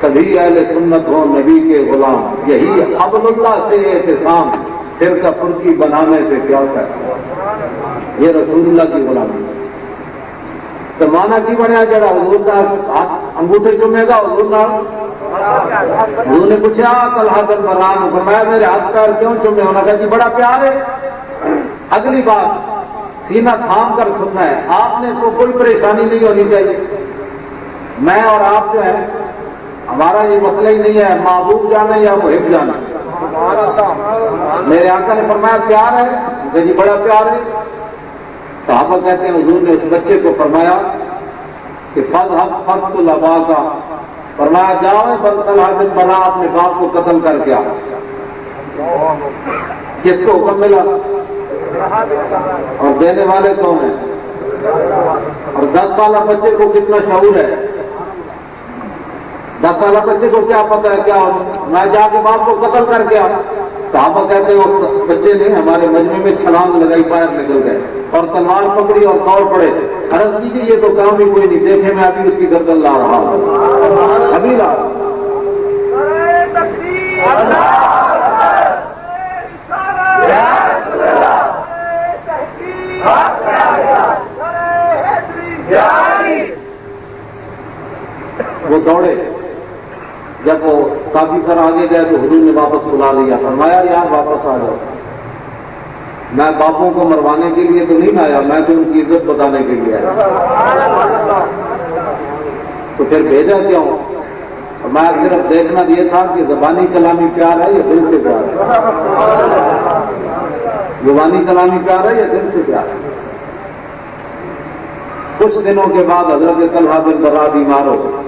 سبھی اہل سنت ہو نبی کے غلام. یہی حبل اللہ سے اعتصام، پھر کا پرکی بنانے سے کیا ہوتا ہے؟ یہ رسول اللہ کی غلامی تو مانا کی بنیا جڑا حضور کا انگوٹھے چومے گا حضور نے پوچھا طلحہ بن بران فرمایا میرے ہاتھ پیر کیوں چومے؟ انہوں نے کہا جی بڑا پیار ہے۔ اگلی بات سینہ تھام کر سننا ہے، آپ نے کو کوئی پریشانی نہیں ہونی چاہیے، میں اور آپ جو ہے ہمارا یہ مسئلہ ہی نہیں ہے محبوب جانا یا محب جانا۔ میرے آقا نے فرمایا پیار ہے کہ جی بڑا پیار ہے۔ صحابہ کہتے ہیں حضور نے اس بچے کو فرمایا کہ فض البا کا فرمایا جاؤ طلحہ بن برا اپنے باپ کو قتل کر کے آ۔ کس کو حکم ملا اور دینے والے کون ہیں؟ اور 10 سالہ بچے کو کتنا شعور ہے؟ 10 سالہ بچے کو کیا پتا ہے کیا ہونا؟ میں جا کے باپ کو قتل کر کے آ۔ صحابہ کہتے ہیں اس بچے نے ہمارے مجمع میں چھلانگ لگائی، باہر نکل گئے اور تلوار پکڑی اور دوڑ پڑے۔ عرض کیجیے یہ تو کام ہی کوئی نہیں، دیکھے میں ابھی اس کی گردن لا رہا ہوں، ابھی لا رہا ہوں۔ وہ دوڑے، جب وہ کافی سر آگے گئے تو حضور نے واپس بلا لیا، فرمایا یار واپس آ جاؤ، میں باپوں کو مروانے کے لیے تو نہیں آیا، میں تو ان کی عزت بتانے کے لیے آیا، تو پھر بھیجا کیوں؟ میں صرف دیکھنا یہ تھا کہ زبانی کلامی پیار ہے یا دل سے پیار ہے؟ زبانی کلامی پیار ہے یا دل سے پیار ہے؟ کچھ دنوں کے بعد حضرت طلحہ بن برا بیمار ہو گئے،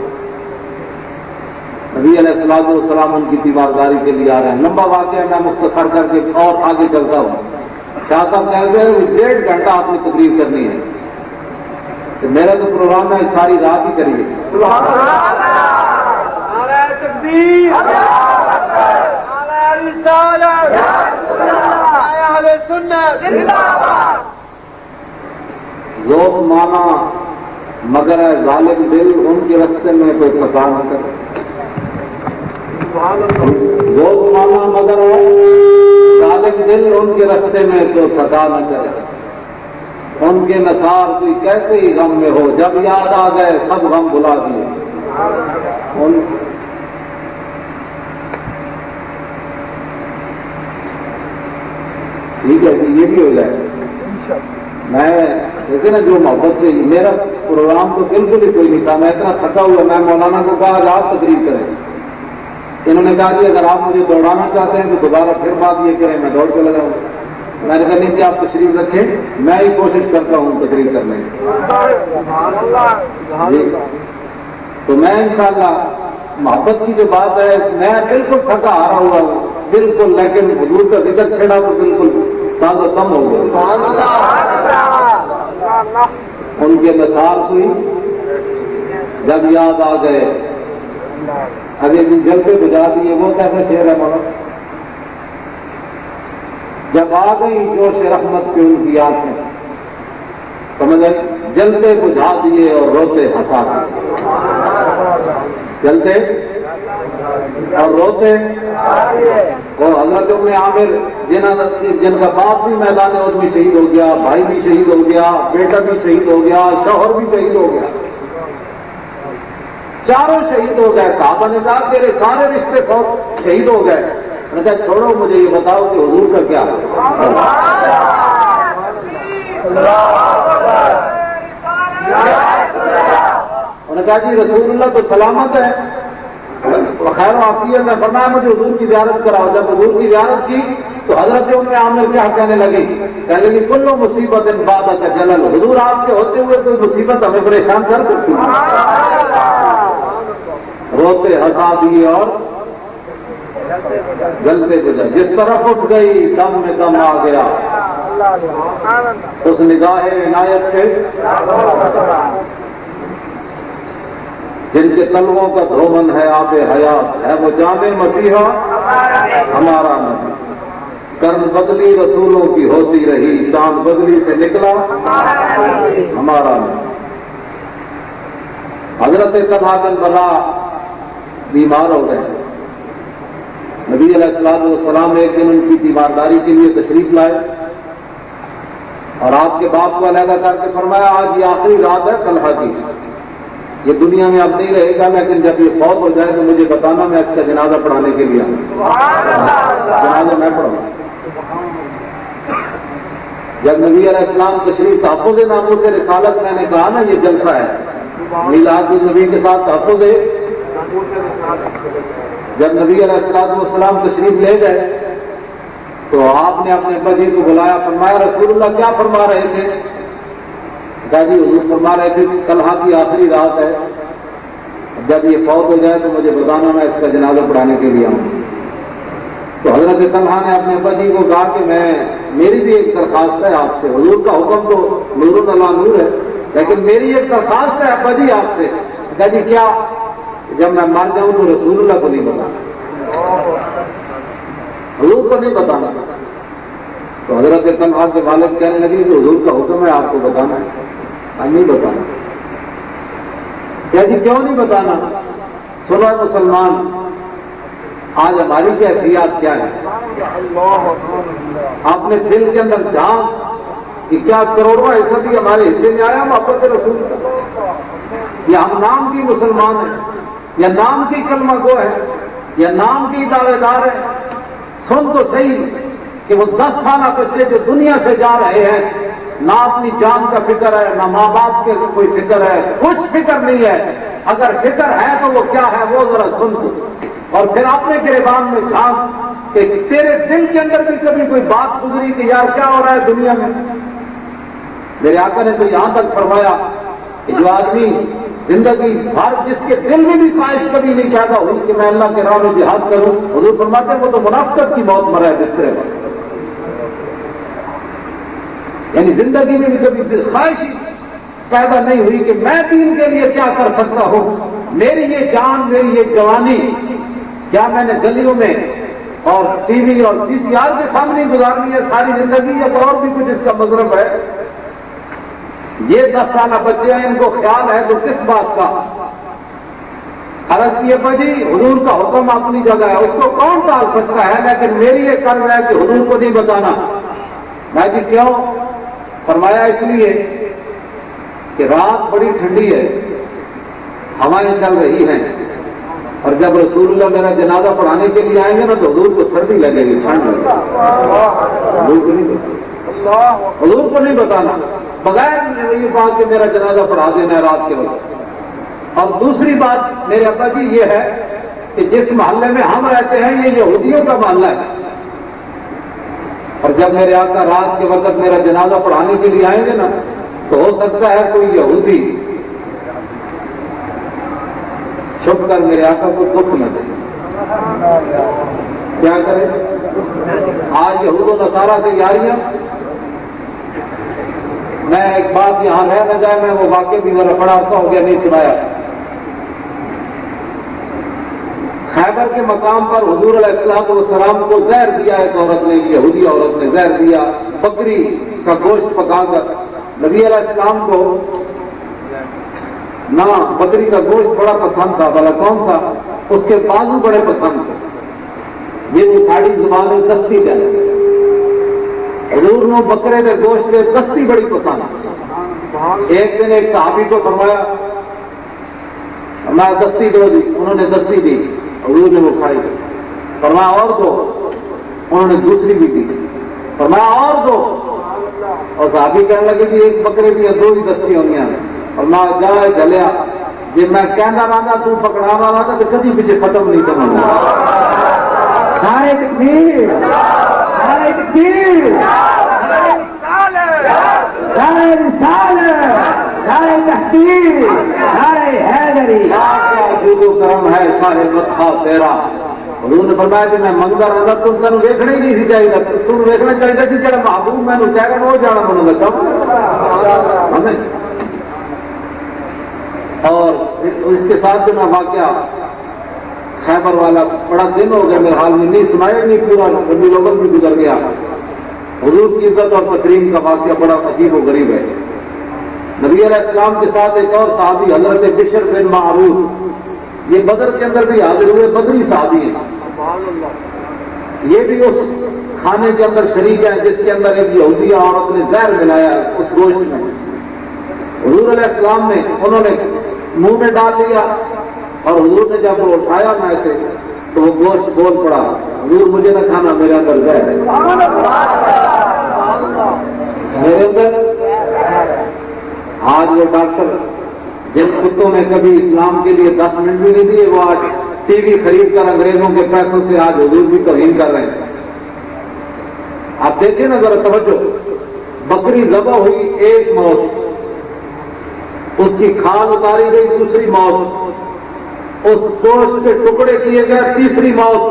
نبی علیہ الصلوۃ والسلام ان کی تیمارداری کے لیے آ رہے ہیں۔ لمبا واقعہ میں مختصر کر کے اور آگے چلتا ہوں۔ شاہ صاحب کہتے ہیں 1.5 گھنٹہ آپ نے تقریر کرنی ہے، تو میرا تو پروگرام ہے ساری رات ہی کریے۔ سبحان اللہ، نعرہ تکبیر، نعرہ رسالت، نعرہ اہل سنت، زندہ باد۔ ذوق مانا مگر ہے ظالم دل، ان کے رستے میں کوئی خطا نہ کرے۔ ذوق مانا مگر ہے ظالم دل، ان کے رستے میں کوئی خطا نہ کرے۔ ان کے نثار کوئی کیسے ہی غم میں ہو، جب یاد آ گئے سب غم بھلا دیے۔ ٹھیک ہے یہ بھی ہو جائے۔ میں دیکھیں نا جو محبت سے، میرا پروگرام تو بالکل ہی کوئی نہیں تھا، میں اتنا تھکا ہوا، میں مولانا کو کہا کہ آپ تقریر کریں، انہوں نے کہا کہ اگر آپ مجھے دوڑانا چاہتے ہیں تو دوبارہ پھر بات یہ کریں، میں دوڑ کے لگاؤں۔ میں نے کہا نہیں کہ آپ تشریف رکھیں، میں ہی کوشش کرتا ہوں تقریر کرنے کی۔ تو میں انشاءاللہ محبت کی جو بات ہے، میں بالکل تھکا ہارا ہوا ہوں بالکل، لیکن حضور کا ذکر چھیڑا تو بالکل تازہ کم ہو گیا۔ ان کے نثار ہوئی جب یاد آ گئے، اگلے دن جلتے بجا دیے، وہ کیسا شعر ہے مولانا؟ جب آ گئی جوش رحمت پہ ان کی آنکھیں، سمجھ آئی؟ جلتے بجھا دیے اور روتے ہنسا دیے، جلتے اور روتے۔ اور حضرت ام عامر جن کا باپ بھی میدان عہد میں شہید ہو گیا، بھائی بھی شہید ہو گیا، بیٹا بھی شہید ہو گیا، شوہر بھی شہید ہو گیا، چاروں شہید ہو گئے۔ صحابہ نے کہا تیرے سارے رشتے بہت شہید ہو گئے، میں نے کہا چھوڑو مجھے یہ بتاؤ کہ حضور کا کیا ہے؟ انہوں نے کہا جی رسول اللہ تو سلامت ہے، خیر وافیت ہے، فرمایا مجھے حضور کی زیارت کراؤ۔ جب حضور کی زیارت کی تو حضرت ام عامر کیا کہنے لگی؟ کہنے لگی کلو مصیبت بعد کا جلل، حضور آپ کے ہوتے ہوئے کوئی مصیبت ہمیں پریشان کر سکتی ہے؟ روتے ہنسا دیے اور جلتے بجا، جس طرف اٹھ گئی دم میں دم آ گیا، اس نگاہ عنایت کے جن کے تلووں کا دھومن ہے آب حیات ہے، وہ جامع مسیحا ہمارا نبی، کرن بدلی رسولوں کی ہوتی رہی، چاند بدلی سے نکلا ہمارا نبی۔ حضرت طلحہ بن برا بیمار ہو گئے، نبی علیہ السلام ایک دن ان کی تیمارداری کے لیے تشریف لائے اور آپ کے باپ کو علیحدہ کر کے فرمایا آج یہ آخری رات ہے طلحہ کی، یہ دنیا میں اب نہیں رہے گا، لیکن جب یہ فوت ہو جائے تو مجھے بتانا، میں اس کا جنازہ پڑھانے کے لیے آؤں، جنازہ میں پڑھوں۔ جب نبی علیہ السلام تشریف تحفظ ناموں سے رسالت میں نے کہا نا یہ جلسہ ہے میلاد النبی کے ساتھ تحفظ ہے، جب نبی علیہ السلام تشریف لے گئے تو آپ نے اپنے ابا جی کو بلایا، فرمایا رسول اللہ کیا فرما رہے تھے؟ کہا جی حضور فرما رہے تھے طلحہ کی آخری رات ہے، جب یہ فوت ہو جائے تو مجھے بتانا، میں اس کا جنازہ پڑھانے کے لیے آؤں۔ تو حضرت طلحہ نے اپنے ابا جی کو کہا کہ میری بھی ایک درخواست ہے آپ سے، حضور کا حکم تو نور اللہ نور ہے، لیکن میری ایک درخواست ہے ابا جی آپ سے۔ کہا جی کیا؟ جب میں مر جاؤں تو رسول اللہ کو نہیں بتانا، حضور کو نہیں بتانا۔ تو حضرت طلحہ کے والد کہنے لگے کہ حضور کا حکم ہے آپ کو بتانا ہے، ہم نہیں بتانا۔ کیا جی کیوں نہیں بتانا؟ سنو مسلمان، آج ہماری کیفیات کیا ہے؟ اپنے دل کے اندر جان کہ کیا کروڑواں حصہ بھی ہمارے حصے میں آیا محبت رسول کا، یا ہم نام کی مسلمان ہیں، یا نام کی کلمہ گو ہے، یا نام کی دعوے دار ہے۔ سن تو صحیح کہ وہ 10 سالہ بچے جو دنیا سے جا رہے ہیں، نہ اپنی جان کا فکر ہے، نہ ماں باپ کے کوئی فکر ہے، کچھ فکر نہیں ہے۔ اگر فکر ہے تو وہ کیا ہے وہ ذرا سن تو، اور پھر اپنے گریبان میں جھانک کہ تیرے دل کے اندر بھی کبھی کوئی بات گزری کہ یار کیا ہو رہا ہے دنیا میں۔ میرے آقا نے تو یہاں تک فرمایا کہ جو آدمی زندگی بھر جس کے دل میں بھی خواہش کبھی نہیں پیدا ہوئی کہ میں اللہ کے راہ میں جہاد کروں، حضور فرماتے ہیں وہ تو منافقت کی موت مرا ہے بسترے پر۔ یعنی زندگی میں بھی کبھی خواہش پیدا نہیں ہوئی کہ میں دین کے لیے کیا کر سکتا ہوں، میری یہ جان، میری یہ جوانی کیا میں نے گلیوں میں اور ٹی وی اور VCR کے سامنے گزارنی ہے ساری زندگی، یا تو اور بھی کچھ اس کا مطلب ہے؟ یہ 10 سالہ بچے ہیں، ان کو خیال ہے تو کس بات کا؟ عرض کیے جی حضور کا حکم اپنی جگہ ہے، اس کو کون ٹال سکتا ہے، لیکن میری یہ قرض ہے کہ حضور کو نہیں بتانا۔ میں جی کیوں؟ فرمایا اس لیے کہ رات بڑی ٹھنڈی ہے، ہوائیں چل رہی ہیں، اور جب رسول اللہ میرا جنازہ پڑھانے کے لیے آئیں گے نا تو حضور کو سردی لگے گی، ٹھنڈ لگے گی، حضور کو نہیں بتانا، بغیر یہ بات کہ میرا جنازہ پڑھا دینا ہے رات کے وقت۔ اور دوسری بات میرے ابا جی یہ ہے کہ جس محلے میں ہم رہتے ہیں یہ یہودیوں کا محلہ ہے، اور جب میرے آقا رات کے وقت میرا جنازہ پڑھانے کے لیے آئیں گے نا تو ہو سکتا ہے کوئی یہودی چھپ کر میرے آقا کو دکھ نہ دے۔ کیا کرے؟ آج یہود و نصارہ سے یاریاں۔ میں ایک بات یہاں رہ نہ جائے، میں وہ واقعہ بھی میرا بڑا عرصہ ہو گیا نہیں سنایا۔ خیبر کے مقام پر حضور علیہ السلام کو زہر دیا ایک عورت نے، یہودی عورت نے زہر دیا، بکری کا گوشت پکا کر۔ نبی علیہ السلام کو نہ بکری کا گوشت بڑا پسند تھا، بھلا کون سا؟ اس کے بازو بڑے پسند تھے، یہ وہ ساڑی زبان میں دستی کہتے ہیں۔ حضور نے بکرے کے گوشت میں دستی بڑی پسند۔ ایک دن ایک صحابی کو فرمایا میں دستی دو دی، انہوں نے دستی دی، حضور نے وہ کھائی۔ فرمایا اور دو، انہوں نے دوسری بھی دی۔ فرمایا اور دو، اور صحابی کہنے لگے کہ ایک بکرے کی 2 ہی دستی ہونی ہیں۔ اور میں جائے جلیا جی میں کہنا رہا تو پکڑا رہا تھا تو کدی پیچھے ختم نہیں سمجھنا۔ نعرہ تکبیر، نعرہ تکبیر، نعرہ رسالت، نعرہ تحقیق، نعرہ حیدری۔ جو کرم ہے شاہ مدحہ تیرا۔ حضور نے فرمایا کہ میں منگتا رہتا تم تین ویکھنا ہی نہیں سی چاہیے، تم ویکھنا چاہیے سی جڑا محبوب میں کہہ رہا وہ جانا منوں لگا۔ اور اس کے ساتھ جو میں واقعہ خیبر والا بڑا دن ہو گیا میرے حال میں نہیں سنایا، نہیں پورا ربیع الاول بھی گزر گیا۔ حضور کی عزت اور تکریم کا واقعہ بڑا عجیب و غریب ہے۔ نبی علیہ السلام کے ساتھ ایک اور صحابی حضرت بشر بن معروف، یہ بدر کے اندر بھی حاضر ہوئے، بدری صحابی ہیں۔ یہ بھی اس کھانے کے اندر شریک ہیں جس کے اندر ایک یہودیہ عورت نے زہر ملایا اس گوشت میں. حضور علیہ السلام نے انہوں نے منہ میں ڈال لیا اور حضور نے جب وہ اٹھایا میں سے تو وہ گوشت کھول پڑا. حضور مجھے نہ کھانا، میرے اندر زہر ہے، میرے اندر. آج وہ ڈاکٹر جن کتوں نے کبھی اسلام کے لیے 10 منٹ بھی نہیں دیے، وہ آج ٹی وی خرید کر انگریزوں کے پیسوں سے آج حضور بھی توہین کر رہے ہیں. آپ دیکھیں نا ذرا توجہ، بکری ذبح ہوئی ایک موت، اس کی کھال اتاری گئی دوسری موت، اس گوشت کے ٹکڑے کیے گئے تیسری موت،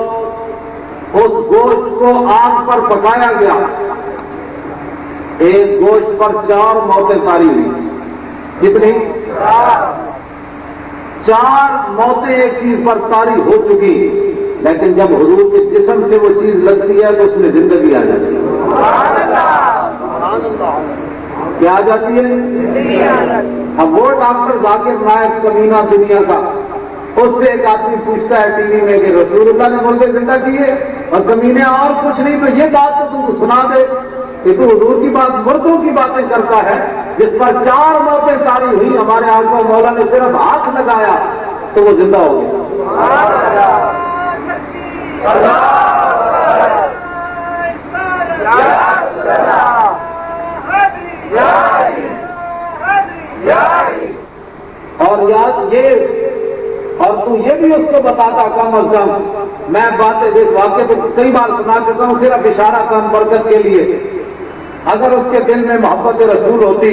اس گوشت کو آگ پر پکایا گیا، ایک گوشت پر 4 موتیں طاری ہوئی. کتنی؟ 4 موتیں ایک چیز پر طاری ہو چکی. لیکن جب حضور کے جسم سے وہ چیز لگتی ہے تو اس میں زندگی آ جاتی ہے. کیا آ جاتی ہے؟ اب وہ ڈاکٹر ذاکر نائک کمینہ دنیا کا، اس سے ایک آدمی پوچھتا ہے ٹی وی میں کہ رسول اللہ نے مردے زندہ کیے اور کمینے اور کچھ نہیں، تو یہ بات تو تم سنا دے کہ تو حضور کی بات مردوں کی باتیں کرتا ہے جس پر 4 موتیں طاری ہوئی. ہمارے آقا مولا نے صرف ہاتھ لگایا تو وہ زندہ ہو گیا. اور یاد یہ، اور تو یہ بھی اس کو بتاتا کم از کم، میں باتیں اس واقعے کو کئی بار سنا چکا ہوں صرف اشارہ کم برکت کے لیے. اگر اس کے دل میں محبت رسول ہوتی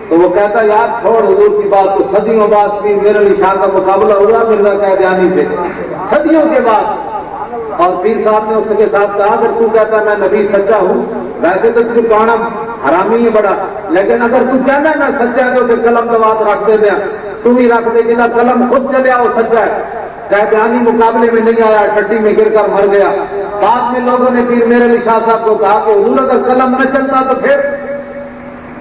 تو وہ کہتا یار چھوڑ حضور کی بات، تو صدیوں بعد پھر میرا نشان کا مقابلہ ہوا مرزا قادیانی سے، صدیوں کے بعد. اور پیر صاحب نے اس کے ساتھ کہا اگر تو کہتا میں نبی سچا ہوں، ویسے تو تجھے کہنا حرامی ہے بڑا، لیکن اگر تو کہنا میں سچا ہے تو پھر قلم دوات رکھ دے دیا، تم ہی رکھ دے، جنا قلم خود چلے وہ سچا ہے. قادیانی مقابلے میں نہیں آیا، ٹٹی میں گر کر مر گیا. بعد میں لوگوں نے پیر میرے علی شاہ صاحب کو کہا کہ حضور اگر قلم نہ چلتا تو پھر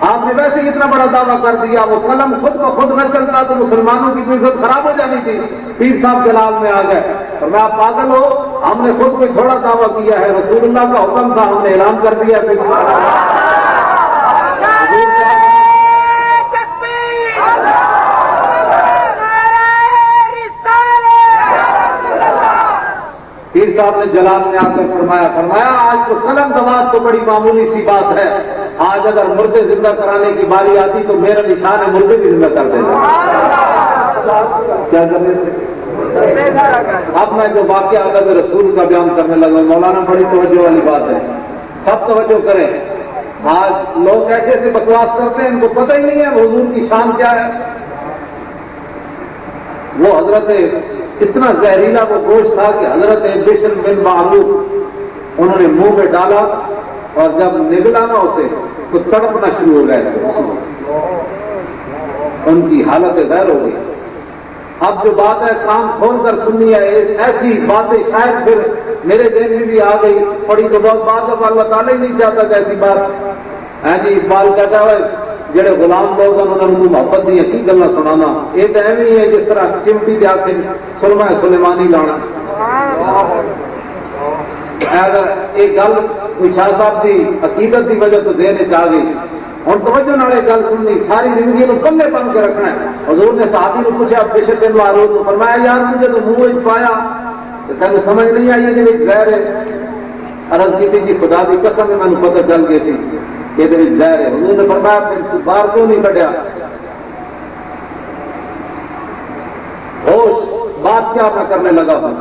آپ نے ویسے اتنا بڑا دعویٰ کر دیا، وہ قلم خود بخود نہ چلتا تو مسلمانوں کی عزت خراب ہو جانی تھی. پیر صاحب جلال میں آ گئے اور میں آپ پاگل ہو، ہم نے خود کوئی تھوڑا دعویٰ کیا ہے، رسول اللہ کا حکم تھا، ہم نے اعلان کر دیا. پیر صاحب نے جلال میں آ کر فرمایا آج تو قلم دماغ تو بڑی معمولی سی بات ہے، آج اگر مردے زندہ کرانے کی باری آتی تو میرا نشان ہے مردے بھی زندہ کر دینا. کیا کرنے تھے؟ اب میں جو واقعہ ادب رسول کا بیان کرنے لگا، مولانا بڑی توجہ والی بات ہے، سب توجہ کریں. آج لوگ ایسے ایسے بکواس کرتے ہیں ان کو پتہ ہی نہیں ہے حضور کی شان کیا ہے. وہ حضرت اتنا زہریلا وہ گوشت تھا کہ حضرت بشر بن معروف انہوں نے منہ میں ڈالا اور جب نگلا نا اسے تو تڑپنا شروع ہو گیا، ان کی حالت غیر ہو گئی. اب جو بات ہے کان کھول کر سننی ہے، ایسی باتیں شاید پھر میرے ذہن میں بھی آ گئی، پڑی تو بہت بات اب اللہ تعالیٰ ہی نہیں چاہتا کہ ایسی بات ہے. جی اقبال کہتا ہے جڑے غلام لوگ انہوں نے محبت دی کی گلا سنانا، یہ تو ایویں ہی ہے جس طرح چمٹی دے آخر سلما سلیمانی لانا. اگر ایک گل کوئی شاہ صاحب کی عقیدت کی وجہ تو ذہن چ آ گئی، ہوں توجہ نال ایک گل سننی، ساری زندگی کو پلے بن کے رکھنا ہے. حضور نے صحابی کو پوچھا بشر بن معروف کو، فرمایا یار تجھے تو منہ پایا تو تینوں سمجھ نہیں آئی یہ زہر ہے. عرض کی جی خدا کی قسم میں مجھے پتہ چل گئی سی کہ یہ زہر ہے. حضور نے فرمایا پھر تو باہر کیوں نہیں کڈیا؟ ہوش بات کیا میں کرنے لگا ہوں.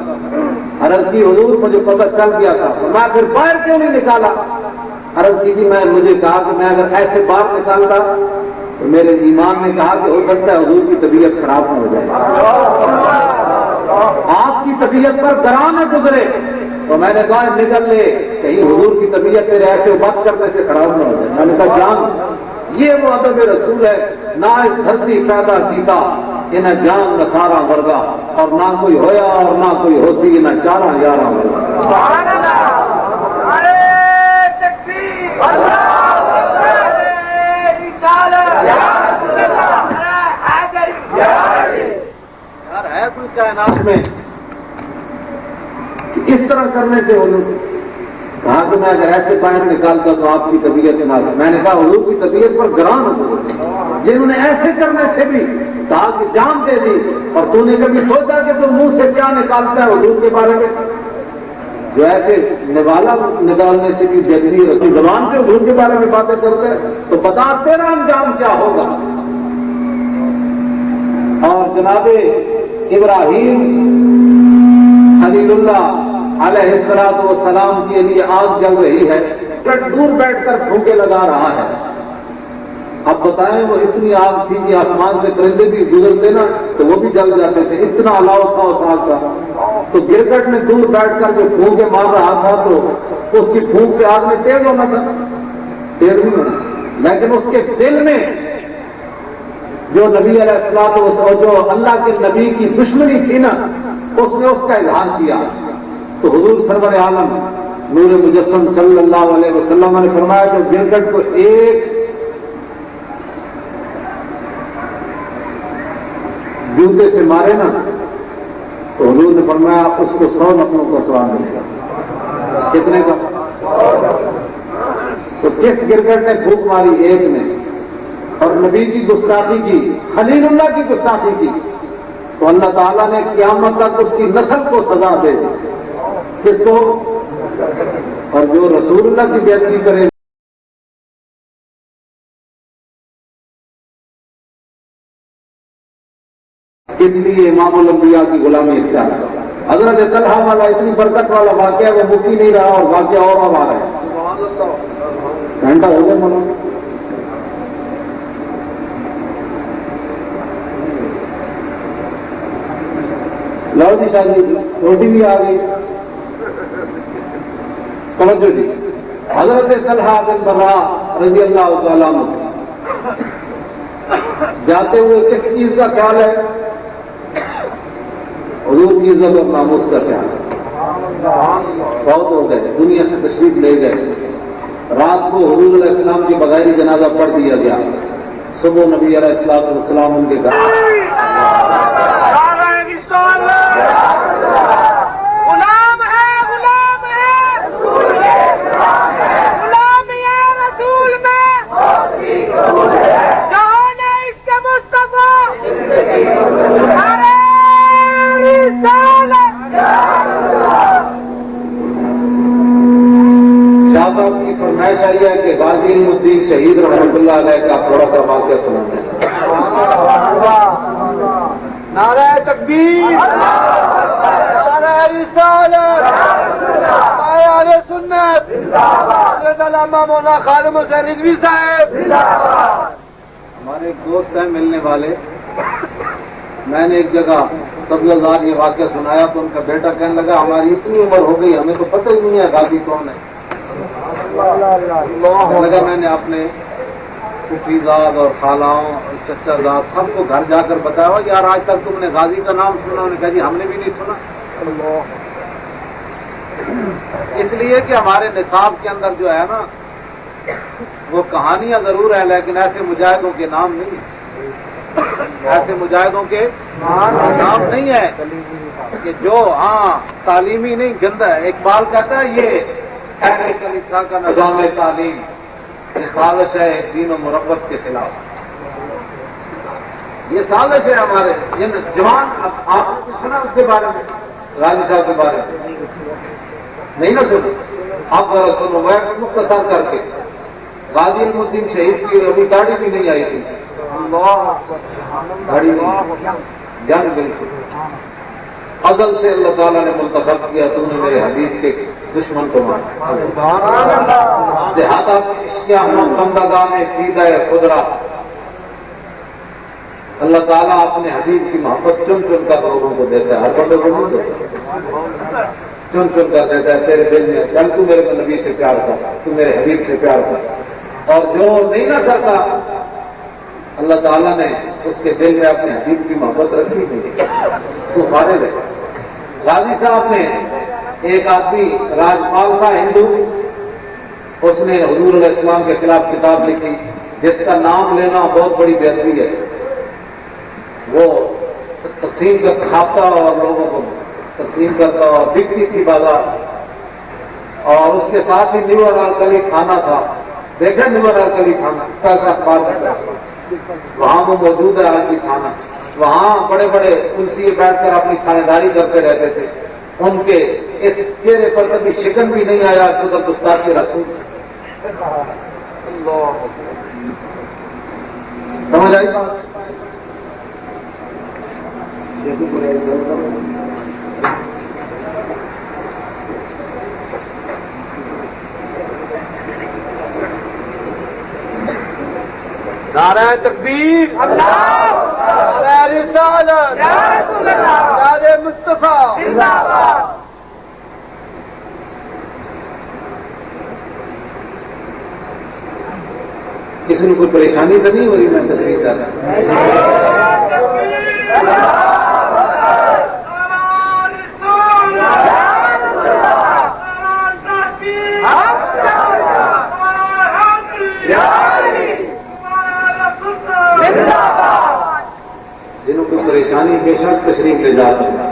عرض کی حضور مجھے پتہ چل گیا تھا، میں پھر باہر کیوں نہیں نکالا؟ عرض کی جی میں مجھے کہا کہ میں اگر ایسے باہر نکالتا تو میرے ایمان نے کہا کہ ہو سکتا ہے حضور کی طبیعت خراب نہ ہو جائے، آپ کی طبیعت پر گراں نہ گزرے. تو میں نے کہا نکل لے کہیں حضور کی طبیعت میرے ایسے بات کرنے سے خراب نہ ہو جائے. میں نے کہا جان یہ وہ ادب رسول ہے، نہ اس دھرتی پیدا کیتا انہیں جان نہ سارا ورگا، اور نہ کوئی ہویا اور نہ کوئی ہو سی نہ 4 ورگا. یار ہے کوئی کائنات میں کہ اس طرح کرنے سے ہو کہا کہ میں اگر ایسے پوائنٹ نکالتا تو آپ کی طبیعت ناسب. میں نے کہا حضور کی طبیعت پر گران ہو جنہوں نے ایسے کرنے سے بھی کہا کہ جان دے دی. اور تو نے کبھی سوچا کہ تم منہ سے کیا نکالتا ہے حضور کے بارے میں؟ جو ایسے نوالا نکالنے سے بھی بہتری رسول زبان سے حضور کے بارے میں باتیں کرتے ہیں تو بتا تیرا انجام کیا ہوگا. اور جناب ابراہیم خلیل اللہ علیہ الصلوۃ والسلام کے لیے آگ جل رہی ہے، دور بیٹھ کر پھونکے لگا رہا ہے. اب بتائیں وہ اتنی آگ تھی کہ آسمان سے پرندے بھی گزرتے نا تو وہ بھی جل جاتے تھے، اتنا الاؤ تھا اس آگ کا. تو گرگٹ نے دور بیٹھ کر جو پھونکے مار رہا تھا تو اس کی پھونک سے آگ نے تیز ہونا تھا، تیز نہیں ہونا. لیکن اس کے دل میں جو نبی علیہ السلام جو اللہ کے نبی کی دشمنی تھی نا، اس نے اس کا اظہار کیا. تو حضور سرور عالم نور مجسم صلی اللہ علیہ وسلم نے فرمایا جو گرگٹ کو ایک جوتے سے مارے نا تو حضور نے فرمایا اس کو 100 نفروں کا ثواب ملے گا. کتنے کا؟ تو کس گرگٹ نے پھونک ماری؟ ایک نے. اور نبی کی گستاخی کی، خلیل اللہ کی گستاخی کی، تو اللہ تعالیٰ نے قیامت تک اس کی نسل کو سزا دے دی. کس کو؟ اور جو رسول اللہ کی بےعزتی کرے. اس لیے امام الانبیاء کی غلامی اختیار کرتا. حضرت طلحہ والا اتنی برکت والا واقعہ وہ مکی نہیں رہا اور واقعہ اور اب آ رہا ہے. گھنٹہ ہو گیا مانو. لو جی شاہ جی روٹی بھی آ گئی. توجہ جی. حضرت طلحہ بن براء رضی اللہ تعالیٰ عنہ جاتے ہوئے کس چیز کا خیال ہے؟ حضور کی عزت اور ناموس کا خیال ہے. بہت ہو گئے، دنیا سے تشریف لے گئے. رات کو حضور علیہ السلام کی بغیر جنازہ پڑھ دیا گیا. صبح نبی علیہ السلام والسلام ان کے گھر. شاہ صاحب کی فرمائش آئی ہے کہ غازی علم الدین شہید رحمۃ اللہ علیہ کا تھوڑا سا واقعہ سناتے ہیں. نعرہ تکبیر، نعرہ رسالت، اہل سنت، حضرت علامہ مولانا خادم حسین رضوی صاحب. ہمارے ایک دوست ہیں ملنے والے، میں نے ایک جگہ سبزار یہ واقعہ سنایا تو ان کا بیٹا کہنے لگا ہماری اتنی عمر ہو گئی ہمیں تو پتہ ہی نہیں ہے غازی کون ہے. لگا میں نے اپنے پھوپھی زاد اور خالاؤں اور چچا زاد سب کو گھر جا کر بتایا یار آج تک تم نے غازی کا نام سنا؟ انہوں نے کہا جی ہم نے بھی نہیں سنا. اس لیے کہ ہمارے نصاب کے اندر جو ہے نا وہ کہانیاں ضرور ہیں لیکن ایسے مجاہدوں کے نام نہیں ہیں. ایسے مجاہدوں کے نام نہیں ہے کہ جو تعلیمی نہیں گندا ہے. اقبال کہتا ہے یہ اہل کلیسا کا نظام تعلیم یہ سازش ہے دین و مربت کے خلاف. یہ سازش ہے ہمارے جوان. آپ نے سنا اس کے بارے میں؟ غازی صاحب کے بارے میں نہیں نا سنا؟ آپ ذرا سنو. میں مختصر کر کے غازی علم الدین شہید کی ابھی داڑھی بھی نہیں آئی تھی. جنگ بالکل ازل سے اللہ تعالیٰ نے منتخب کیا تم نے میرے حبیب کے دشمن کو مارا. دیہاتا کیا بندگاہ میں قیدہ خدرا اللہ تعالیٰ اپنے حبیب کی محبت چن چن کر لوگوں کو دیتا ہے. ہر بندے کو نہیں دیتا، چن چن کر دیتا ہے. تیرے دل میں چل تو میرے نبی سے پیار کر، تو میرے حبیب سے پیار کر. اور جو نہیں نہ کرتا اللہ تعالیٰ نے اس کے دل میں اپنے حبیب کی محبت رکھی نہیں، تو فارغ ہے. غازی صاحب نے ایک آدمی راجپال تھا ہندو، اس نے حضور علیہ السلام کے خلاف کتاب لکھی جس کا نام لینا بہت بڑی بہتری ہے. وہ تقسیم کر کھاتا اور لوگوں کو تقسیم کرتا اور بکتی تھی بازار. اور اس کے ساتھ ہی نیور الکلی کھانا تھا. دیکھا نیور الکلی کھانا کیسا اخبار وہاں وہ موجود ہے آج بھی کھانا. وہاں بڑے بڑے تلسی بیٹھ کر اپنی تھانے داری کرتے رہتے تھے. ان کے اس چہرے پر کبھی شکن بھی نہیں آیا تو گستاخی رسول. سمجھ آئی بات؟ نعرہ تکبیر، نعرہ رسالت، نعرہ مصطفیٰ. کسی نے کوئی پریشانی تو نہیں ہو رہی میں تقریر کر رہا جنہوں کو پریشانی بے شک تشریف لے جا سکتا.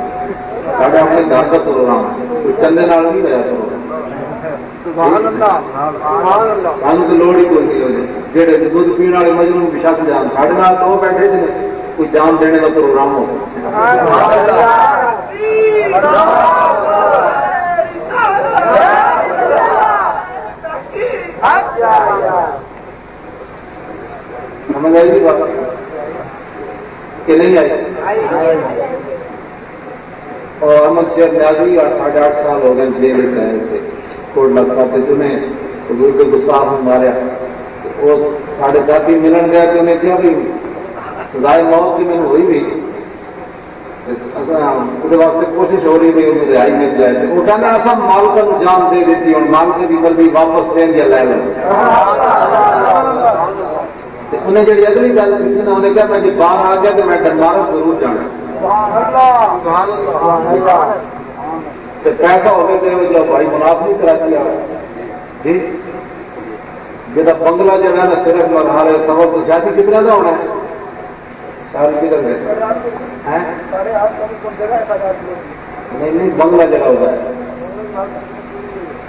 ساڈا اپنے گھر کا پروگرام کوئی چندے نال نہیں ہوا پروگرام. سانو تو لوڑ ہی کوئی نہیں ہوئی. جہے دودھ پینے والے مجنوں بھی شک جان ساڈے نال تو بیٹھے جی کوئی جان دینے کا پروگرام ہو. سمجھ آئی بات کہ نہیں آئی؟ اور احمد شیخ نیازی 8.5 سال ہو گئے جیل چاہے تھے کوٹ لگتا تھے جنہیں حضور کے گستاخ میں ماریا. وہ سارے ساتھی ملن گئے تو انہیں کیا بھی سزائے موت کی میں ہوئی بھی وہ واسطے کوشش ہو رہی بھائی انہیں رہائی مل جائے. وہ کہنا ایسا مالکا کو جان دے دیتی اور مالکے کی مرضی واپس دیں گے لے لیں. انہیں جی اگلی گل کی تھی نا انہیں کہا میں جی باہر آ گیا تو میں ڈنمارک ضرور جانا. پیسہ ہو گئے جو بھائی منافع کراچی آ جی جا بنگلہ جو ہے نا صرف مرحلے سبب تو شاید کتنا کا ہونا ہے. شاید کدھر گئے نہیں بنگلہ جگہ ہوتا ہے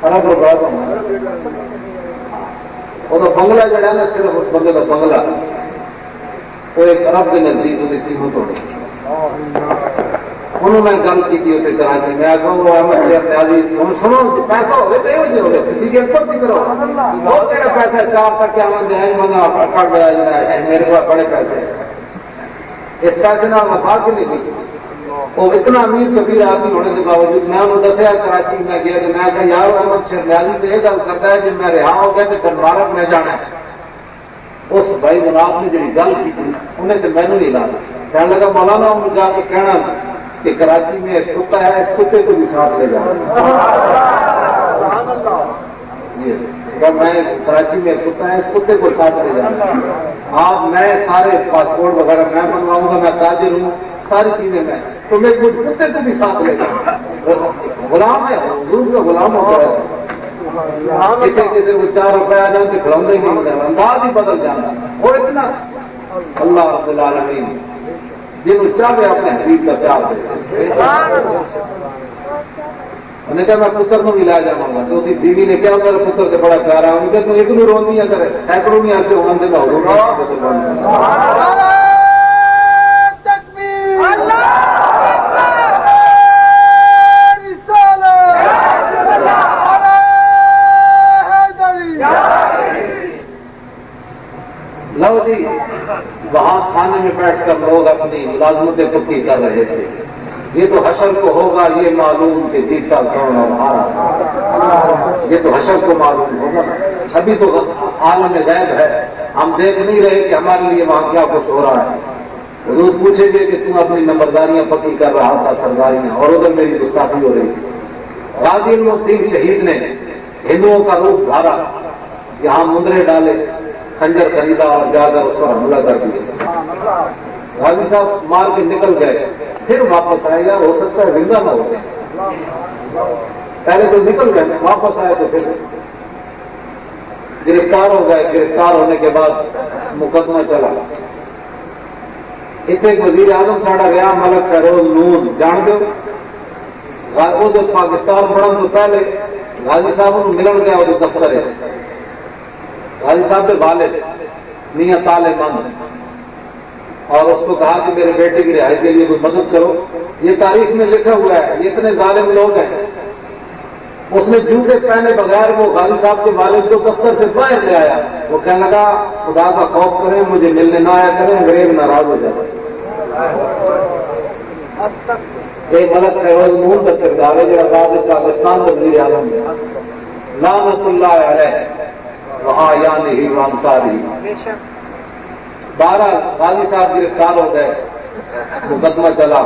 ارب روپئے وہ تو بنگلہ جڑا ہے نا صرف اس بندے کا بنگلہ وہ 1 ارب کے نزدیک اس کی قیمت ہوگی. انہوں نے گل کی اتنے کراچی میں آخر وہ احمد شیخ نیازی ہوں سنو پیسہ ہوگا تو یہ ہوگا سی کرو بہت کہڑا پیسہ 4 تک کیا دیں منا پڑ گیا جا میرے پاس بڑے پیسے اس پیسے نہ وفا کے نہیں کی. وہ اتنا امیر کبیر آدمی ہونے کے باوجود میں انہوں نے دسیا کراچی میں گیا کہ میں کہا یار احمد شیخ نیازی تو یہ گل کرتا ہے جب میں رہا ہو گیا تو ڈنمارک میں جانا ہے. اس بھائی مناف نے جی گل کی تھی انہیں تو مینو نہیں لا کہنے لگا مولانا انہوں جا کے کہنا کہ کراچی میں ایک کتا ہے اس کتے کو بھی ساتھ لے جاؤں. میں کراچی میں ایک کتا ہے اس کتے کو ساتھ لے جاؤں. آپ میں سارے پاسپورٹ وغیرہ میں بنواؤں گا میں تاجر ہوں ساری چیزیں میں تو میں کچھ کتے کو بھی ساتھ لے جاؤں. غلام ہے حضور کا غلام ہو گیا. کسی کو 4 روپے آ جائیں تو کھڑا ہی نہیں ہوتا انداز ہی بدل جانا. اور اتنا اللہ رب العالمین جنہوں چاہے اپنے حبیب کا پیار دے. انہیں کہا میں پتر کو بھی لا جاؤں گا تو اس بیوی نے کیا میرے پتر سے بڑا پیارا ہوں کہ تو ایک نو روی ہے کرے سینکڑوں میں ایسے ہونے کا لو جی وہاں کھانے میں بیٹھ کر لوگ اپنی ملازمتیں پکی کر رہے تھے. یہ تو حشر کو ہوگا یہ معلوم کہ جیتا کون اور ہارا. یہ تو حشر کو معلوم ہوگا. ابھی تو عالم غیب ہے ہم دیکھ نہیں رہے کہ ہمارے لیے وہاں کیا کچھ ہو رہا ہے. حضور پوچھیں گے کہ تم اپنی نمبرداریاں پکی کر رہا تھا سرداریاں اور ادھر میری گستاخی ہو رہی تھی. غازی المدین شہید نے ہندوؤں کا روپ دھارا جہاں مندرے ڈالے خنجر خریدا اور جا کر اس پر حملہ کر دیا. غازی صاحب مار کے نکل گئے پھر واپس آئے گا ہو سکتا ہے زندہ نہ ہو گئے. پہلے تو نکل گئے واپس آئے تو پھر گرفتار ہو گئے. گرفتار ہونے کے بعد مقدمہ چلا. اتنے ایک وزیر اعظم ساڑا گیا ملک فیروز نون جان دو وہ جو پاکستان بڑھن تو پہلے غازی صاحب ملن گیا اور دفتر ہے غازی صاحب کے والد میاں تالے مند اور اس کو کہا کہ میرے بیٹے کی رہائی کے لیے کوئی مدد کرو. یہ تاریخ میں لکھا ہوا ہے, یہ اتنے ظالم لوگ ہیں. اس نے جوتے پہنے بغیر وہ غازی صاحب کے والد کو دفتر سے باہر لے آیا. وہ کہنے لگا خدا کا خوف کریں, مجھے ملنے نہ آیا کریں, انگریز ناراض ہو جائے. ایک ملک فیروز مون کا کردار ہے جو بعد پاکستان وزیر اعظم ہے, لعنت اللہ علیہ وہاں یا نہیں وانصاری. 12 غازی صاحب گرفتار ہو گئے, مقدمہ چلا,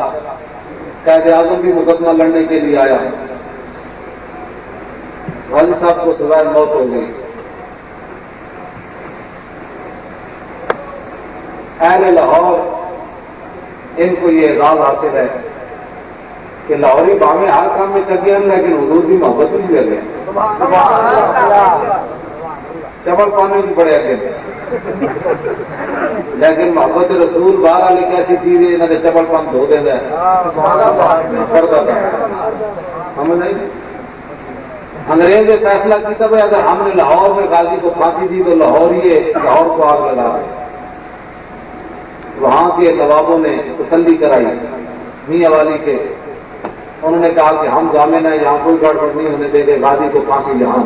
قائد اعظم بھی مقدمہ لڑنے کے لیے آیا. غازی صاحب کو سزائے موت ہو گئی. اہل لاہور ان کو یہ اعزاز حاصل ہے کہ لاہوری باغیں ہر کام میں چل گئے, لیکن حضور کی محبت بھی لے گئے. چبل پانے بھی بڑے اگے لیکن محبت رسول باہر والی ایک ایسی چیز ہے انہوں نے چبل پن دھو دینا پڑتا تھا. سمجھ نہیں, انگریز نے فیصلہ کیا بھائی اگر ہم نے لاہور میں غازی کو پھانسی دی تو لاہور ہی لاہور کو آگ لگا. وہاں کے نوابوں نے تسلی کرائی میاں والی کے, انہوں نے کہا کہ ہم ضامن ہیں, یہاں کوئی گڑبڑ نہیں ہونے دے گے, غازی کو پھانسی جہاں.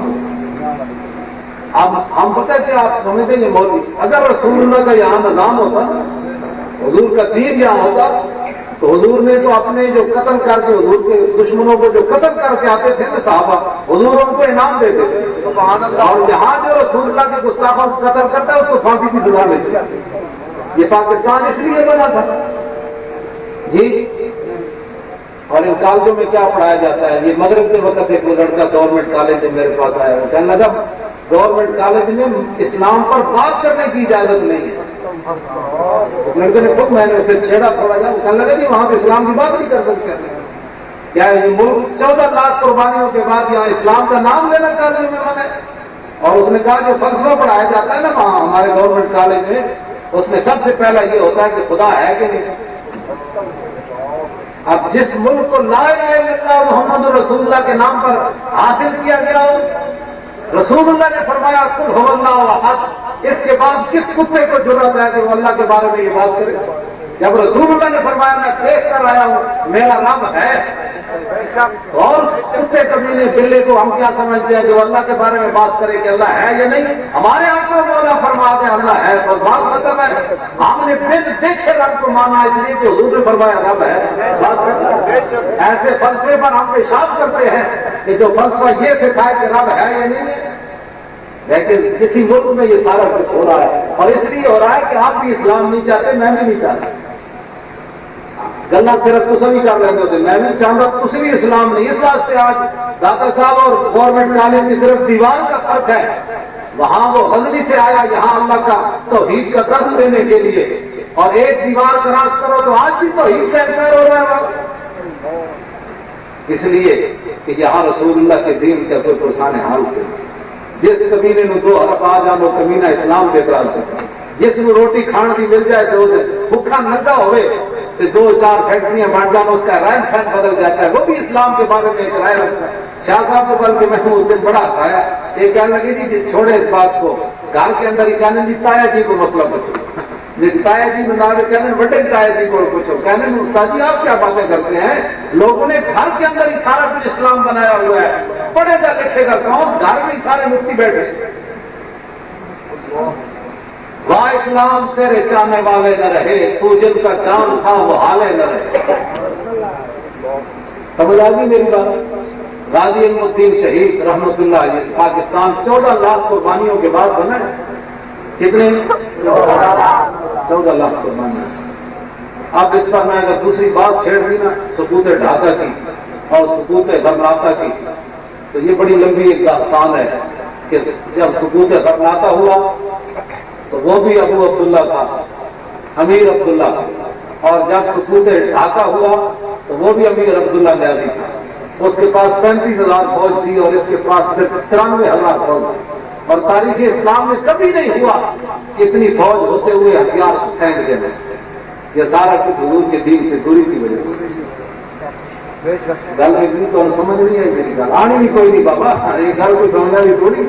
اب ہم پتہ کہ آپ سمجھتے ہیں مولوی, اگر رسول اللہ کا یہاں نظام ہوتا, حضور کا دین یہاں ہوتا, تو حضور نے تو اپنے جو قتل کر کے حضور کے دشمنوں کو جو قتل کر کے آتے تھے نا صحابہ, حضور ان کو انعام دیتے تھے. اور یہاں جو رسول اللہ کے گستاخوں کو قتل کرتا ہے اس کو پھانسی کی سزا ملتی ہے. یہ پاکستان اس لیے بنا تھا جی. اور ان کالجوں میں کیا پڑھایا جاتا ہے؟ یہ مغرب کے وقت ایک لڑکا گورنمنٹ کالج میں میرے پاس آیا, وہ کہنے لگا گورنمنٹ کالج میں اسلام پر بات کرنے کی اجازت نہیں ہے. اس لڑکے نے خود, میں نے اسے چھیڑا تھوڑا جا, وہ کہنے لگا جی وہاں پہ اسلام کی بات نہیں کر سکتے. کیا یہ ملک 14 لاکھ قربانیوں کے بعد یہاں اسلام کا نام لینا کالج میں منع ہے؟ اور اس نے کہا جو فلسفہ پڑھایا جاتا ہے نا وہاں ہمارے گورنمنٹ کالج میں, اس میں سب سے پہلا یہ ہوتا ہے کہ خدا ہے کہ نہیں. اب جس ملک کو لا الہ الا اللہ محمد رسول اللہ کے نام پر حاصل کیا گیا ہو, رسول اللہ نے فرمایا قل هو اللہ احد, اس کے بعد کس کتے کو جرأت ہے کہ وہ اللہ کے بارے میں یہ بات کرے؟ جب رسول اللہ نے فرمایا میں دیکھ کر آیا ہوں میرا رب ہے, اور اس کتے کمینے بلے کو ہم کیا سمجھتے ہیں جو اللہ کے بارے میں بات کرے کہ اللہ ہے یا نہیں؟ ہمارے آقا مولا فرماتے ہیں اللہ ہے, اور بات ختم ہے. ہم نے بن دیکھے رب کو مانا اس لیے کہ حضور نے فرمایا رب ہے. ایسے فلسفے پر ہم پیشاب کرتے ہیں کہ جو فلسفہ یہ سکھائے کہ رب ہے یا نہیں ہے. لیکن کسی ملک میں یہ سارا کچھ ہو رہا ہے, اور اس لیے ہو رہا ہے کہ آپ بھی اسلام نہیں چاہتے, میں بھی نہیں چاہتا. گلا صرف تصا بھی کر لیتے ہوتے, میں بھی چاہتا تصا بھی اسلام نہیں. اس واسطے آج داتا صاحب اور گورنمنٹ کالج کی صرف دیوار کا فرق ہے. وہاں وہ غزنی سے آیا, یہاں اللہ کا توحید کا درس دینے کے لیے, اور ایک دیوار کراس کرو تو آج بھی توحید کا انکار ہو رہا ہے. اس لیے کہ یہاں رسول اللہ کے دین کا کوئی پرسان حال کرے. جس کمینے نے 2 حرف آ جان وہ کمینہ اسلام کے اعتراض کرتا, جس میں روٹی کھان کی مل جائے تو بھوکا ننگا ہوئے تو 2-4 فیکٹریاں بن جان اس کا رہن سہن بدل جاتا ہے, وہ بھی اسلام کے بارے میں ایک رائے رکھتا ہے. شاہ صاحب کو بلکہ میں اس دن بڑا ہنسایا, یہ کہنے لگے جی چھوڑے اس بات کو, گھر کے اندر ہی کہنے جی تایا جی کو مسئلہ پوچھو, تایا جی میں نام کہنے بڑے تایا جی کو پوچھو. کہنے استاد جی آپ کیا باتیں کرتے ہیں؟ لوگوں نے گھر کے اندر ہی سارا کچھ اسلام بنایا ہوا ہے, پڑھے گا لکھے گا کون؟ گھر میں ہی سارے مفتی بیٹھے. واہ اسلام تیرے چاہنے والے نہ رہے, تو جن کا چاند تھا وہ حالے نہ رہے. سمجھ آ گئی میری بات؟ غازی علم الدین شہید رحمت اللہ علیہ پاکستان 14 لاکھ قربانیوں کے بعد بنا ہے. کتنے؟ 14 لاکھ قربانیاں. اب اس پر میں اگر دوسری بات چھیڑ دی نا سکوت ڈھاکہ کی اور سکوت غرناطہ کی, تو یہ بڑی لمبی ایک داستان ہے کہ جب سکوت غرناطہ ہوا تو وہ بھی ابو عبداللہ تھا, امیر عبداللہ, اور جب سکوت ڈھاکہ ہوا تو وہ بھی امیر عبداللہ نیازی تھا. اس کے پاس 35,000 فوج تھی اور اس کے پاس 93,000 فوج تھی. اور تاریخ اسلام میں کبھی نہیں ہوا کہ اتنی فوج ہوتے ہوئے ہتھیار پھینک دینا. یہ سارا کچھ حضور کے دین سے دوری کی وجہ سے. گل اتنی تو سمجھ نہیں آئی میری گل آنی بھی کوئی نہیں بابا یہ گل کوئی سمجھنا بھی تھوڑی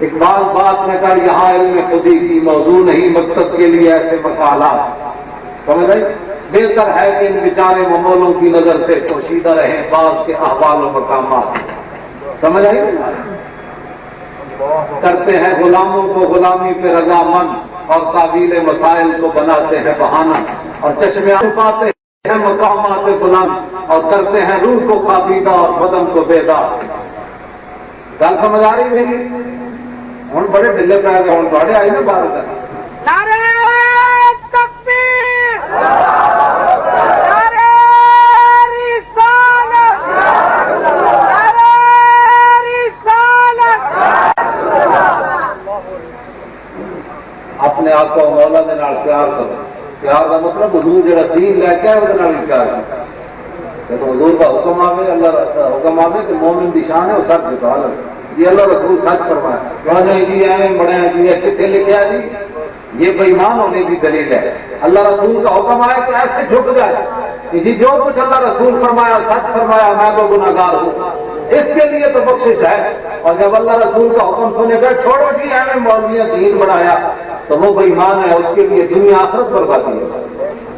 اقبال بات میں کر یہاں علم خودی کی موضوع نہیں مکتب کے لیے ایسے مقالات سمجھ آئی بہتر ہے کہ ان بیچارے ممولوں کی نظر سے پوشیدہ رہیں بعض کے احوال و مقامات سمجھ آئی کرتے ہیں غلاموں کو غلامی پہ رضامند اور تعویل مسائل کو بناتے ہیں بہانہ اور چشمے چھپاتے ہیں مقامات بلند اور کرتے ہیں روح کو خابیدہ اور بدن کو بیدار گل سمجھ آ رہی میری ہوں بڑے ڈلے پہ گئے ہوں تھوڑے آئی نا بات کرنا اپنے آپ کو مولا کے نال پیار کرو پیار کا مطلب حضور جڑا دین لے کے وہ پیار کرتا جب حضور کا حکم آئے اللہ کا حکم آئے تو مومن کی شان ہے وہ سچ بتا جی اللہ رسول سچ فرمایا کیوں نہیں جی ایویں بڑے جی کتنے لکھا جی یہ بےمان ہونے کی دلیل ہے اللہ رسول کا حکم آئے تو ایسے جھک جائے کہ جی جو کچھ اللہ رسول فرمایا سچ فرمایا میں تو گناہگار ہوں اس کے لیے تو بخشش ہے اور جب اللہ رسول کا حکم سنے گا چھوڑو جی ایویں مولویاں دین بڑھایا تو وہ بےمان ہے اس کے لیے دنیا آخرت بربادی ہے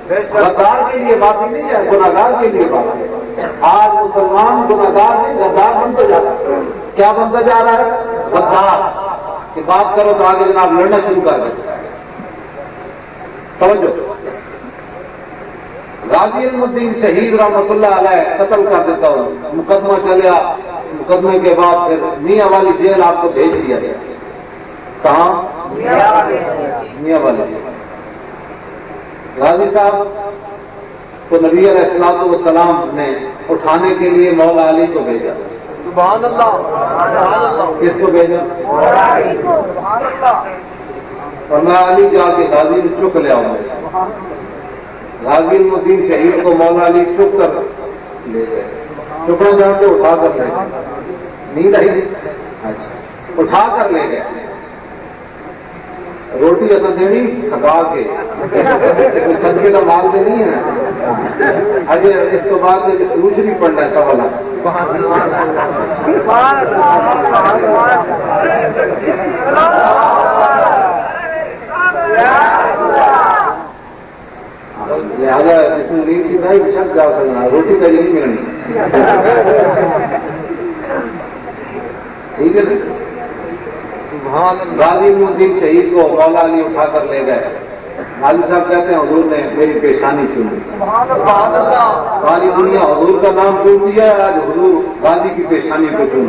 غدار کے لیے بات ہی نہیں ہے گناہگار کے لیے بات ہے آج مسلمان گناہگار نہیں غدار بنتا جا رہا ہے کیا بنتا جا رہا ہے غدار کہ بات کرو تو آگے جناب لڑنا شروع کر دیں توجہ غازی علم الدین شہید رحمت اللہ علیہ قتل کر دیتا ہوں مقدمہ چلیا مقدمے کے بعد پھر میاں والی جیل آپ کو بھیج دیا گیا کہاں میاں والی غازی صاحب کو نبی علیہ السلام والسلام نے اٹھانے کے لیے مولا علی کو بھیجا سبحان اللہ کس کو بھیجا اور میں علی جا کے غازی نے چک لیا ہوں غازی الدین شہید کو مولا علی چک کر لے گئے چکنا جان کے اٹھا کر لے گئے نیند آئی اچھا اٹھا کر لے گئے روٹی اصل دینی تھکا کے صدقے کا مال تو نہیں ہے اجے اس تو بعد دوسری پڑھنا ہے سوال لہٰذا جس میں نیند سی نہیں چھت جا سکنا روٹی کا نہیں ملنی ٹھیک ہے غازی الدین شہید کو مولا علی اٹھا کر لے گئے غازی صاحب کہتے ہیں حضور نے میری پیشانی چنی ساری دنیا حضور کا نام چنتی ہے آج حضور غازی کی پیشانی کو چن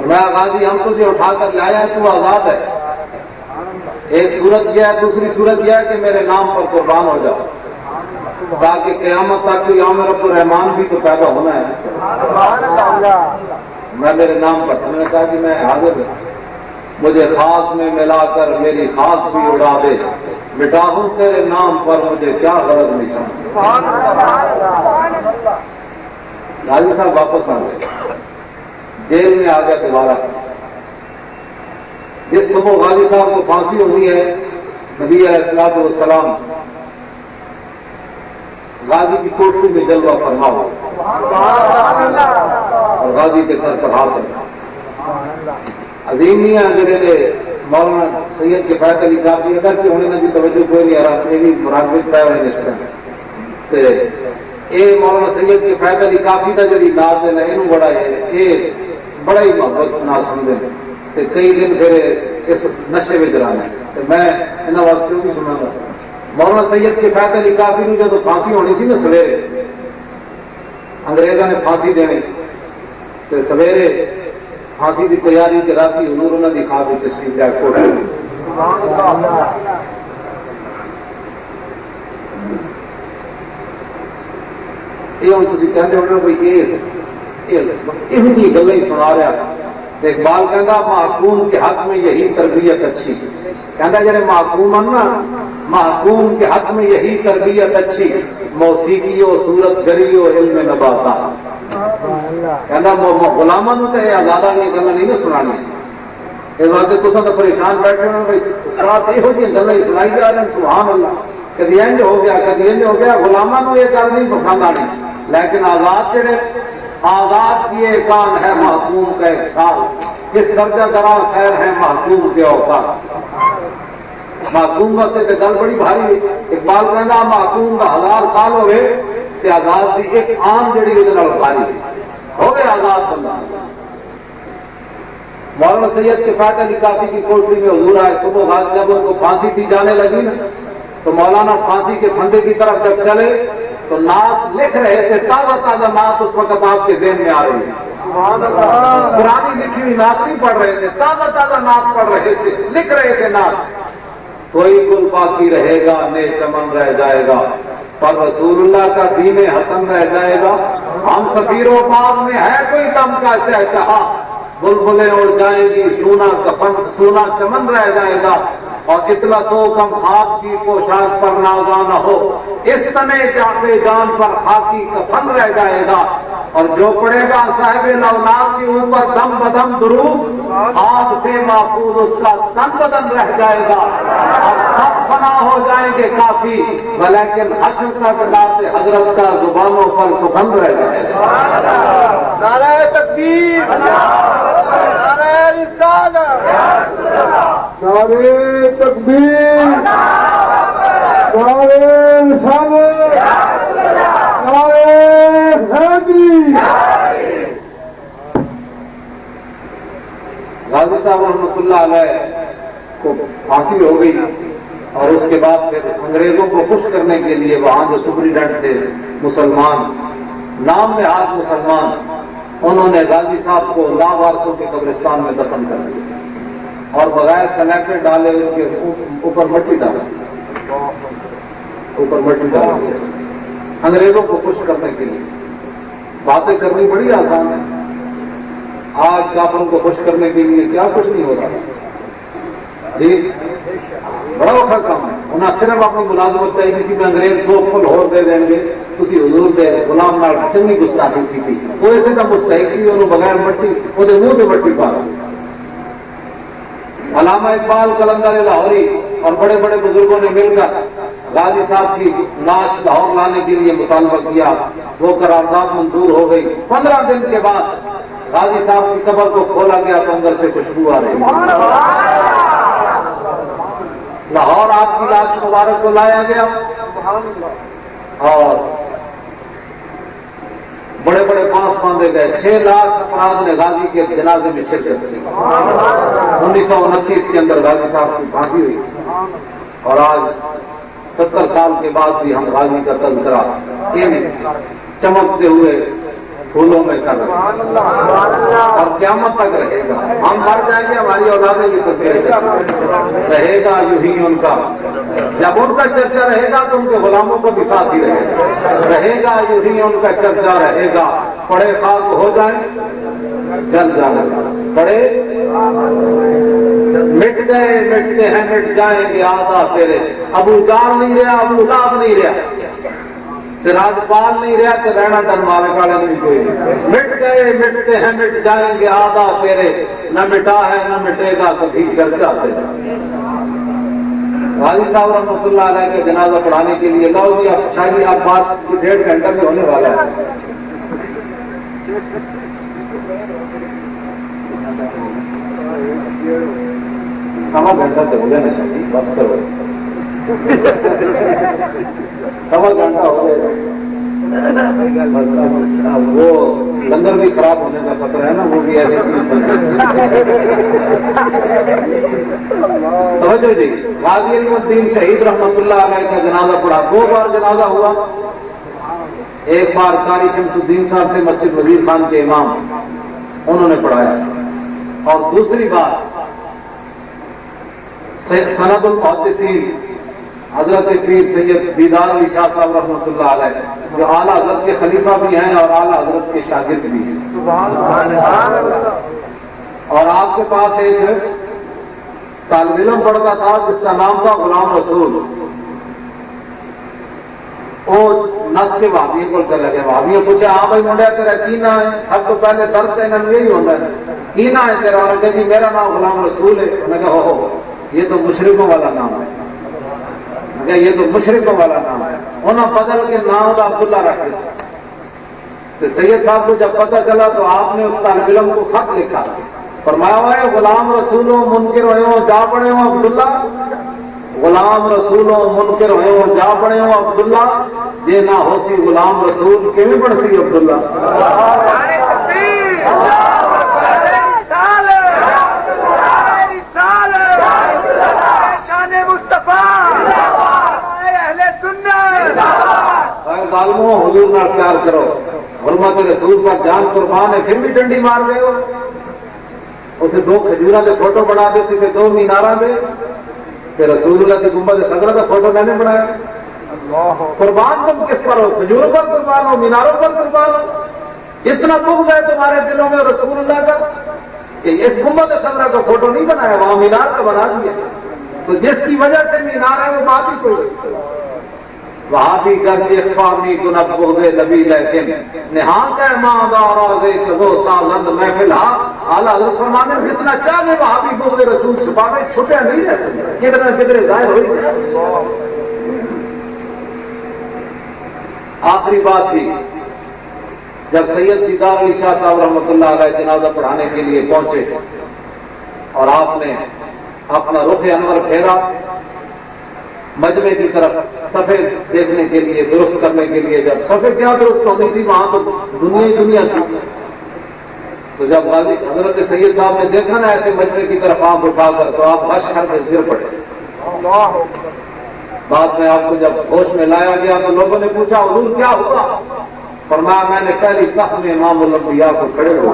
میں غازی ہم تجھے اٹھا کر لایا ہے تو آزاد ہے ایک صورت یہ ہے دوسری صورت یہ ہے کہ میرے نام پر قربان ہو جاؤ تاکہ قیامت تک کوئی یوم رب الرحمان بھی تو پیدا ہونا ہے میں میرے نام پر میں نے کہا کہ میں حاضر ہوں مجھے خاک میں ملا کر میری خاک بھی اڑا دے مٹا دوں تیرے نام پر مجھے کیا غرض نشان غازی صاحب واپس آ گئے جیل میں آ گیا دوبارہ جس صبح غازی صاحب کو پھانسی ہونی ہے نبی علیہ الصلوۃ والسلام غازی کی کوٹری میں جلوہ فرما ہوا اور غازی کے سر پر ہاتھ رکھا عظیم نہیں ہے جڑے نے مولانا سید کفایت علی کافی اگرچہ ہونے نے بھی توجہ کوئی نہیں آ رہا یہ بھی مراقبت پایا ہوئے نے یہ مولانا سید کفایت علی کافی کا جی ناز ہے یہ بڑا ہے یہ بڑا ہی محبت نہ سمجھے تے کئی دن پھر اس نشے میں جلانا ہے میں انہوں واسطے بھی سنا گا مولانا سید کفایت علی کافی نے جب پھانسی ہونی سی نا سویرے انگریزوں نے پھانسی دینی تو سویرے پھانسی کی تیاری کے رات حضور انہوں نے کھا بھی تشریف لیا کوٹ یہ ہوں تھی کہتے ہونا بھائی یہ جی گلیں ہی سنا رہا اقبال کہنا محکوم کے حق میں یہی تربیت اچھی کہنا جڑے محکوم ہیں نا محکوم کے حق میں یہی تربیت اچھی موسیقی و صورت گری و علم نباتا کہنا غلاموں تو یہ آزادہ نہیں گلا نہیں نا سنانی اس واسطے تصا تو پریشان بیٹھے ہو استاد یہو جی گلیں سنائی جا رہے ہیں سبحان اللہ کدی انج ہو گیا کدی انج ہو گیا، غلاموں یہ گل نہیں پسند آنی، لیکن آزاد جڑے آزاد کیے کام ہے محکوم کا ایک سال، اس درجہ دراز خیر ہے محکوم کے اوقات۔ محکوم واسطے تو گل بڑی بھاری ہے، اقبال کہنا محکوم کا 1000 سال ہوئے تے آزاد کی ایک عام جڑی وہ بھاری ہوئے آزاد بندہ۔ مولانا سید کفایت علی کافی کی کوٹری میں حضور آئے، صبح جب ان کو پھانسی تھی جانے لگی نا تو مولانا پھانسی کے پھندے کی طرف جب چلے تو نعت لکھ رہے تھے، تازہ تازہ نعت اس وقت آپ کے ذہن میں آ رہی ہے، پرانی لکھی ہوئی نعت نہیں پڑھ رہے تھے، تازہ تازہ نعت پڑھ رہے تھے، لکھ رہے تھے نعت۔ کوئی گل باقی رہے گا نئے چمن رہ جائے گا، پر رسول اللہ کا دین حسن رہ جائے گا، ہم سفیر و باغ میں ہے کوئی دم کا چہچہا، بلبلیں اڑ جائیں گی سونا کفن سونا چمن رہ جائے گا، اور اطلس و کم خاک کی پوشاک پر نازا نہ ہو، اس تنے جاتے جان پر خاکی کفن رہ جائے گا، اور جو پڑے گا صاحب لوناب کے اوپر دم بدم درود، آگ سے محفوظ اس کا تن بدن رہ جائے گا، اور سب فنا ہو جائیں گے کافی، ولیکن حشر تک ذات حضرت کا زبانوں پر سخن رہ جائے گا۔ نعرہ تکبیر، نعرہ رسالت، نعرے تکبیر، نعرے رسالت، نعرے حیدری۔ غازی صاحب رحمۃ اللہ علیہ کو پھانسی ہو گئی، اور اس کے بعد پھر انگریزوں کو خوش کرنے کے لیے وہاں جو سپرنٹینڈنٹ تھے مسلمان، نام میں آج مسلمان، انہوں نے غازی صاحب کو لاوارثوں کے قبرستان میں دفن کر دیا اور بغیر سلیپر ڈالے ان کے اوپر مٹی ڈالا، اوپر مٹی ڈال دیا، انگریزوں کو خوش کرنے کے لیے۔ باتیں کرنی بڑی آسان ہے، آج کافروں کو خوش کرنے کے لیے کیا کچھ نہیں ہو رہا جی، بڑا اوکھا کام ہے۔ انہیں صرف اپنی ملازمت چاہیے، کسی میں انگریز 2 پھل اور دے دیں گے، تھی حضور دے غلام نال چنگی گستاخی کی تھی، وہ اسے کا مستحق سی، انہوں بغیر مٹی وہ منہ سے مٹی پا رہا۔ علامہ اقبال قلندر لاہوری اور بڑے بڑے بزرگوں نے مل کر غازی صاحب کی لاش لاہور لانے کے لیے مطالبہ کیا، وہ قرارداد منظور ہو گئی۔ 15 دن کے بعد غازی صاحب کی قبر کو کھولا گیا تو اندر سے خوشبو آ رہی، لاہور آپ کی لاش مبارک کو لایا گیا، اور بڑے بڑے بانس باندھے گئے۔ 6 لاکھ افراد نے غازی کے جنازے میں شرکت کی۔ 1929 کے اندر غازی صاحب کی پھانسی ہوئی، اور آج 70 سال کے بعد بھی ہم غازی کا تذکرہ ان چمکتے ہوئے پھولوں میں کر رہے ہیں، اور قیامت تک رہے گا۔ ہم مر جائیں گے، ہماری اولادیں بھی تذکرہ رہے گا یوں ہی ان کا۔ جب ان کا چرچا رہے گا تو ان کے غلاموں کا بھی ساتھ ہی رہے گا یوں ہی ان کا چرچا رہے گا۔ پڑے خاک ہو جائیں جل جانے گا، پڑے مٹ گئے مٹتے ہیں مٹ جائیں گے آدھا تیرے، ابو جال نہیں رہا، ابو لاب نہیں رہا، راجپال نہیں رہا تو رہنا دنمارے والے نہیں کوئی نہیں۔ مٹ گئے مٹتے ہیں مٹ جائیں گے آدھا تیرے، نہ مٹا ہے نہ مٹے گا کبھی چرچا تیرا۔ غازی صاحب رحمۃ اللہ علیہ کے جنازہ پڑھانے کے لیے لو جی، اب شاید اب بات 1.5 گھنٹہ بھی ہونے والا ہے۔ سوا گھنٹہ تو ہو گیا نا شاید، بس کرو، سوا گھنٹہ ہو گیا بس۔ اب وہ لنگر بھی خراب ہونے کا خطرہ ہے نا، وہ بھی ایسی چیز توجہ جی۔ غازی علم الدین شہید رحمۃ اللہ علیہ کا جنازہ پڑھا، 2 بار جنازہ ہوا۔ ایک بار قاری شمس الدین صاحب تھے مسجد وزیر خان کے امام، انہوں نے پڑھایا، اور دوسری بار سند المحدثین حضرت پیر سید دیدار علی شاہ صاحب رحمۃ اللہ علیہ، جو اعلیٰ حضرت کے خلیفہ بھی ہیں اور اعلیٰ حضرت کے شاگرد بھی ہیں۔ اور آپ کے پاس ایک طالب علم پڑھتا تھا جس کا نام تھا غلام رسول، وہ نس کے وادی کو چلے گئے۔ وادی پوچھا، ہاں بھائی منڈیا تیرا کی نام ہے؟ سب تو پہلے درد ہے انہوں یہی ہوتا ہے، کی نام ہے تیرا؟ انہوں نے کہا جی میرا نام غلام رسول ہے۔ انہوں نے کہا ہو یہ تو مشرکوں والا نام ہے، کہ یہ تو مشرقوں والا نام ہے، انہوں بدل کے نام کا عبداللہ رکھ دیا۔ تو سید صاحب کو جب پتہ چلا تو آپ نے اس طالب علم کو خط لکھا، فرمایا ہوا ہے غلام رسولوں منکر ہوئے ہوں جا پڑے ہوں عبداللہ، غلام رسولوں منکر ہوئے ہوں جا پڑے ہوں عبداللہ، جے نہ ہو سی غلام رسول کیویں بن سی عبداللہ۔ ظالموں حضور نہ پیار کرو، حرمت رسول پر جان قربان ہے، پھر بھی ڈنڈی مار رہے ہو۔ اسے دو کھجورا کے فوٹو بنا دیتے تھے، دو میناراں دے، کہ رسول اللہ کی گنبد خضرا کا فوٹو میں نے بنایا۔ قربان تم کس پر ہو؟ کھجوروں پر قربان ہو، میناروں پر قربان ہو؟ اتنا بغض ہے تمہارے دلوں میں رسول اللہ کا کہ اس گنبد خضرا کا فوٹو نہیں بنایا، وہاں مینار کا بنا دیا۔ تو جس کی وجہ سے مینار ہے وہ بات ہی کوئی، وہاں بھی گرچہ اخبارنی کنب بغض نبی لیکن نہاں کا ماں آراز کزو سازند محفل ہاں۔ اعلیٰ حضرت فرمانے میں جتنا چاہے وہاں بھی بغض رسول چھپانے چھپے نہیں رہ سکتے، کدھر نہ کدھر ظاہر ہوئی۔ آخری بات تھی، جب سید دیدار علی شاہ صاحب رحمۃ اللہ علیہ جنازہ پڑھانے کے لیے پہنچے اور آپ نے اپنا رخ انور پھیرا مجمع کی طرف صفے دیکھنے کے لیے، درست کرنے کے لیے، جب صفے کیا درست ہونی تھی وہاں تو دنیا ہی دنیا تھی، تو جب غازی حضرت سید صاحب نے دیکھا نا ایسے مجمع کی طرف آنکھ اٹھا کر تو آپ بش کر کے گر پڑے۔ بعد میں آپ کو جب ہوش میں لایا گیا تو لوگوں نے پوچھا حضور کیا ہوا؟ فرمایا میں نے پہلی صف میں امام الانبیاء کو کھڑے ہو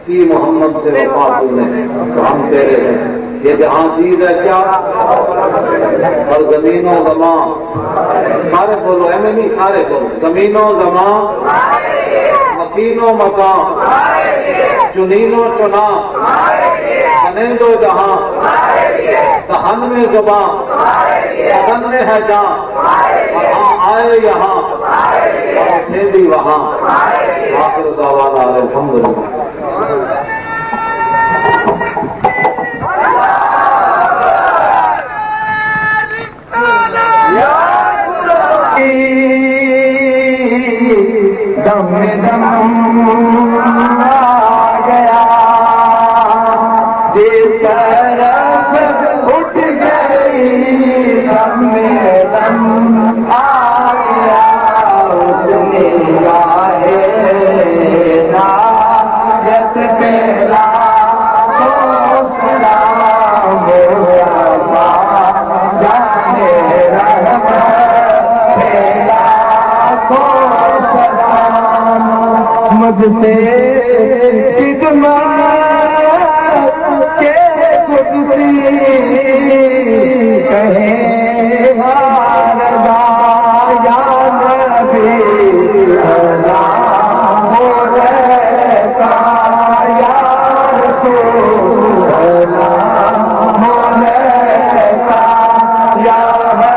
کی محمد سے وفا نے تو ہم تیرے ہیں، یہ جہاں چیز ہے کیا اور زمین و زمان، سارے بولو ایم نہیں، سارے بولو، زمین و زمان، مکین و مکان، چنین و چنا، جنین دو جہاں، دہن میں زبان، بدن میں ہے جان، وہاں آئے یہاں اور اٹھے بھی وہاں۔ آخر دعوانا الحمدللہ۔ دم دم آ گیا جس طرف اٹھ گئی، دم دم آ گیا اس نگاہ نایت پہلا تو سلام جانے رحمت پہلا کو مجھ سے خدمت کے قدسی کہیں رضا یا نبی سلام علیکہ یا رسول سلام علیکہ یا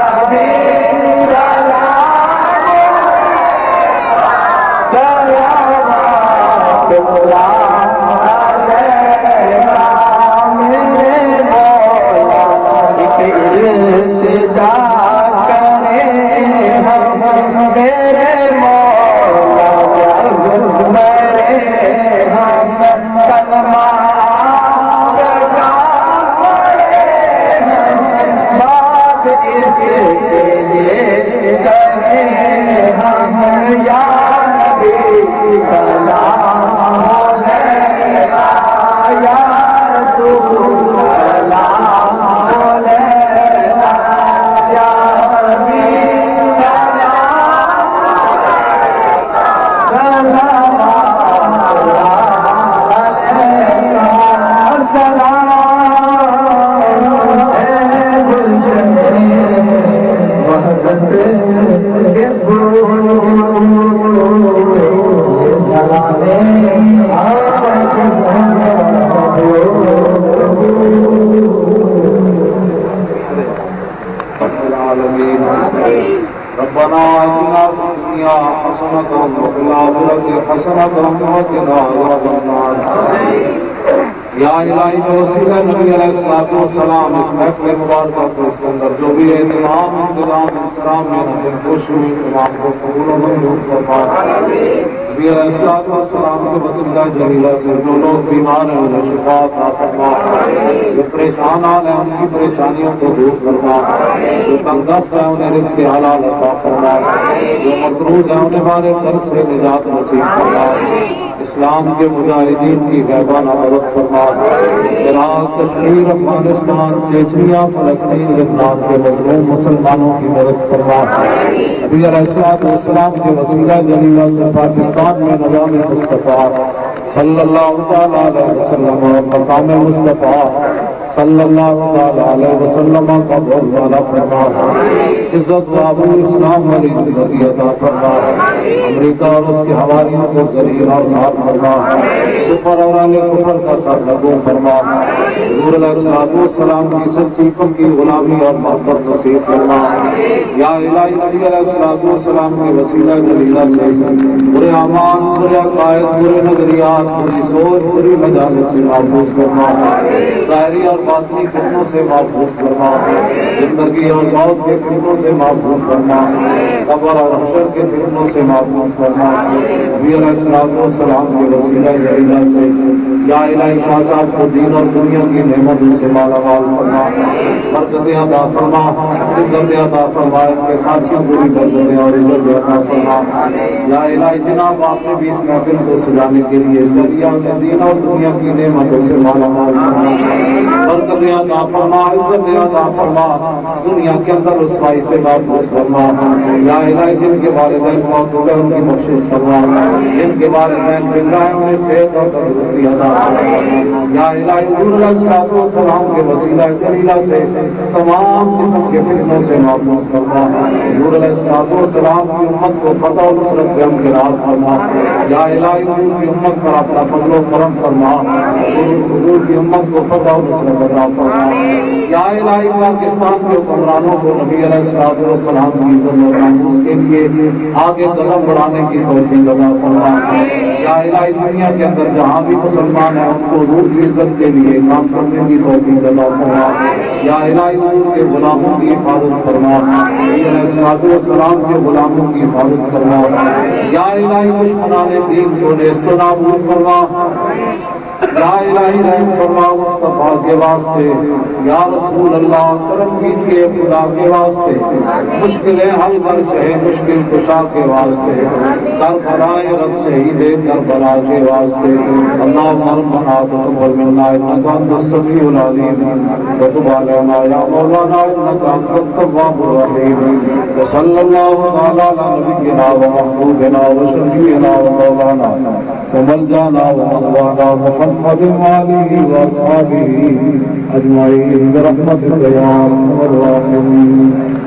حبیب سلام میرے مولا آتنا في الدنيا حسنة وفي الآخرة حسنة وقنا عذاب النار یا الہی جو وسیلہ نبی علیہ الصلوۃ والسلام اس محفل مبارکہ کو اس کے اندر جو بھی اہتمام انتظام انسلام میں نظر خوشی تمام کو قبول و منظور فرما نبی علیہ الصلوۃ والسلام کے وسیلہ جلیلہ سے جو لوگ بیمار ہیں انہیں شفا عطا فرما جو پریشان ہیں ان کی پریشانیوں کو دور فرما جو تنگ دست ہیں انہیں رزق حلال عطا فرما جو مقروض ہیں انہیں ہمارے قرض سے نجات نصیب فرما اسلام کے مجاہدین کی غیبانہ مدد فرما عراق کشمیر افغانستان چیچنیا فلسطین لبنان کے مظلوم مسلمانوں کی مدد فرما نبی علیہ الصلوۃ والسلام کے وسیلہ جلیلہ سے پاکستان میں نظام مصطفیٰ صلی اللہ تعالی علیہ وسلم مقام مصطفیٰ صلی اللہ تعالی علیہ وسلم کا بہت والا فرما عزت بابو اسلام والی زندگی عطا فرما امریکہ اور اس کے حواریوں کو ذلیل اور ذات فرما کفر اور اہل کفر کا سرنگو فرما حضور علیہ الصلوۃ والسلام کی سچی پکی غلامی اور محبت نصیب فرما یا الہی نبی علیہ الصلوۃ والسلام کے وسیلہ جلیلہ سے برے اعمال برے عقائد برے نظریات بری سوچ بری مجالس سے محفوظ فرما ظاہری اور باطنی فتنوں سے محفوظ فرما زندگی اور موت کے فتنوں سے محفوظ فرما قبر اور حشر کے فتنوں سے محفوظ فرما نبی علیہ الصلوۃ والسلام کے وسیلہ جلیلہ سے یا الہی شاہ صاحب کو دین اور دنیا کی نعمتوں سے مالا مال فرما برکتیں عطا فرما عزت عطا فرما ان کے ساتھیوں کو بھی برکتیں اور عزت عطا فرما یا الہی جناب آپ نے بھی اس محفل کو سجانے کے لیے ذریعہ دین اور دنیا کی نعمتوں سے مالا مال فرما برکتیں عطا فرما عزت عطا فرما دنیا کے اندر رسوائی سے محفوظ فرما یا الہی جن کے والدین فوت ہو گئے ان کی بخشش فرما جن کے والدین زندہ ہیں انہیں صحت اور تندرستی عطا فرما یا الہی حضور علیہ الصلوۃ والسلام کے وسیلہ جلیلہ سے تمام قسم کے فتنوں سے محفوظ فرما حضور علیہ الصلوۃ والسلام کی امت کو فتح و نصرت سے ہمکنار فرما یا الہی حضور کی امت پر اپنا فضل و کرم فرما حضور کی امت کو فتح و نصرت عطا فرما یا الہی پاکستان کے حکمرانوں کو نبی علیہ الصلوۃ والسلام کی عزت و ناموس کے لیے آگے قدم بڑھانے کی توفیق عطا فرما یا الہی دنیا کے اندر جہاں بھی مسلمان ہیں ان کو حضور کی عزت کے لیے کام کرنے کی توفیق عطا فرما یا الہی حضور کے غلاموں کی حفاظت فرما نبی علیہ الصلوۃ والسلام کے غلاموں کی حفاظت فرما یا الہی دشمنان دین کو نیست و نابود فرما یا الہی رحم فرما مصطفیٰ کے واسطے یا رسول اللہ کرم کیجیے خدا کے واسطے مشکلیں حل کر شہ مشکل کشا کے واسطے کربلائے رب شہید کربلا کے واسطے اللہم ربنا تقبل منا انک انت السمیع العلیم وتب علینا یا مولانا انک انت التواب الرحیم وصلی اللہ تعالی علی نبینا ومحبوبنا وشفیعنا ومولانا وملجانا ومغوانا محمد وآلہ وأصحابہ اجمعین برحمتک یا ارحم الراحمین.